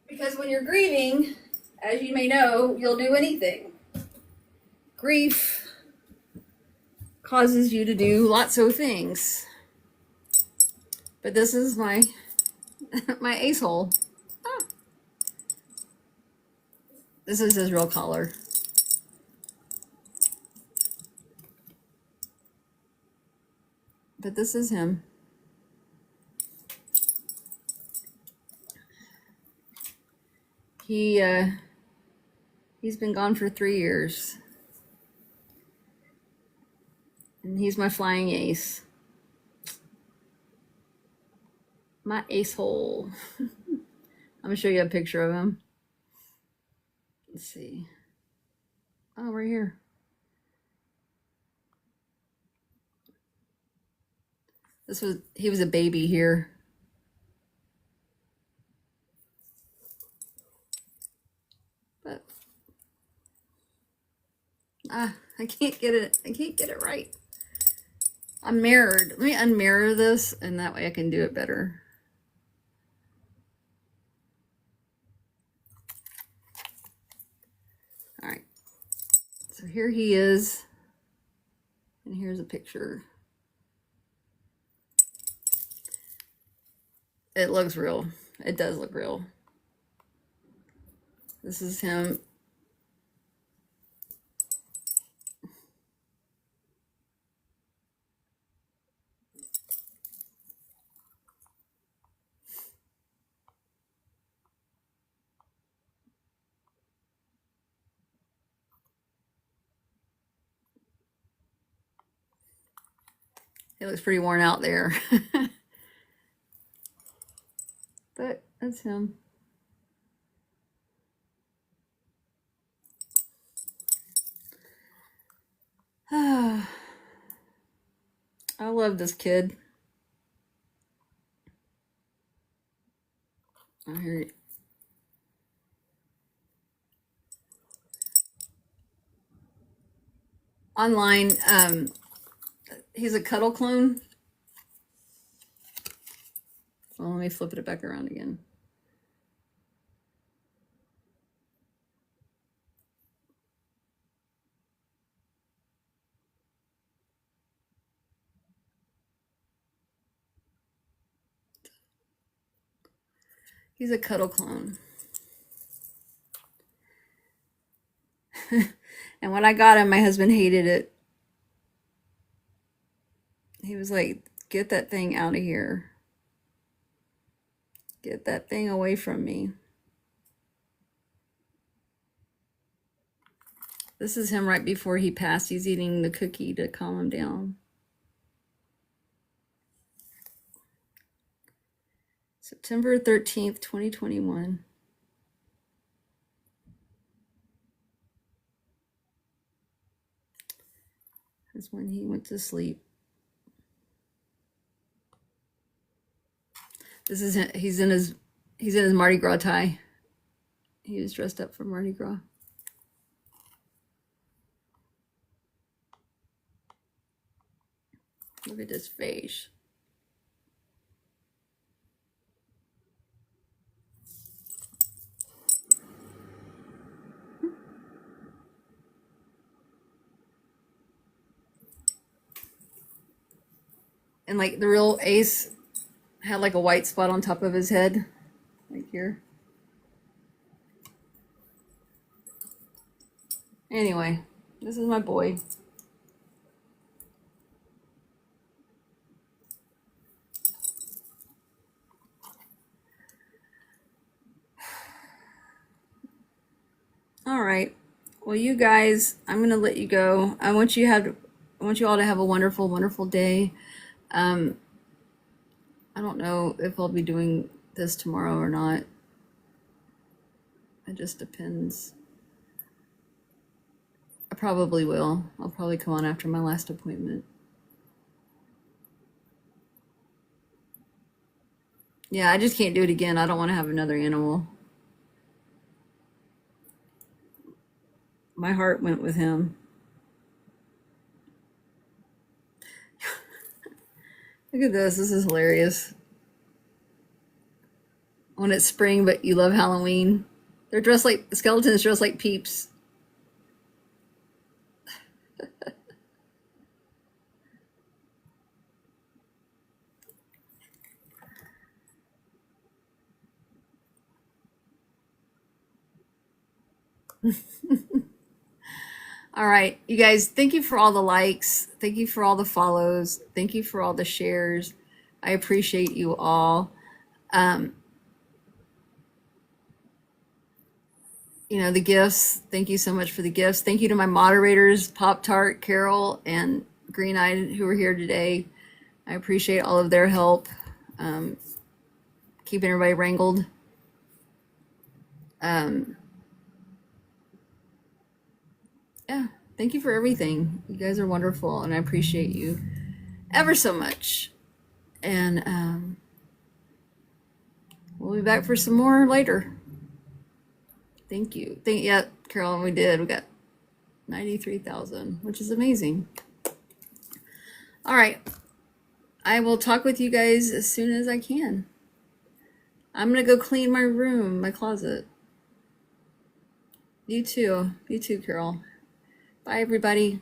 Because when you're grieving, as you may know, you'll do anything. Grief causes you to do lots of things. But this is my my ace hole. Ah. This is his real collar. But this is him. He's been gone for 3 years. And he's my flying ace. My ace hole. I'm gonna show you a picture of him. Let's see. Oh, right here. He was a baby here. But I can't get it. I can't get it right. I'm mirrored. Let me unmirror this, and that way I can do it better. All right. So here he is. And here's a picture. It looks real. It does look real. This is him. He looks pretty worn out there. But that's him. I love this kid. Oh, here. Online, he's a cuddle clone. Well, let me flip it back around again. He's a cuddle clone. And when I got him, my husband hated it. He was like, get that thing out of here. Get that thing away from me. This is him right before he passed. He's eating the cookie to calm him down. September 13th, 2021. That's when he went to sleep. This is he's in his Mardi Gras tie. He was dressed up for Mardi Gras. Look at his face. And like the real Ace had like a white spot on top of his head, like here. Anyway, this is my boy. All right. Well, you guys, I'm gonna let you go. I want you all to have a wonderful, wonderful day. I don't know if I'll be doing this tomorrow or not. It just depends. I probably will. I'll probably come on after my last appointment. Yeah, I just can't do it again. I don't want to have another animal. My heart went with him. Look at this. This is hilarious. When it's spring, but you love Halloween. They're dressed like skeletons, dressed like Peeps. All right, you guys, thank you for all the likes. Thank you for all the follows. Thank you for all the shares. I appreciate you all. The gifts. Thank you so much for the gifts. Thank you to my moderators, Pop Tart, Carol, and Green Eyed, who are here today. I appreciate all of their help, keeping everybody wrangled. Yeah, thank you for everything. You guys are wonderful, and I appreciate you ever so much. And we'll be back for some more later. Thank you. Yeah, Carolyn, we did. We got 93,000, which is amazing. All right. I will talk with you guys as soon as I can. I'm going to go clean my room, my closet. You too. You too, Carol. Bye, everybody.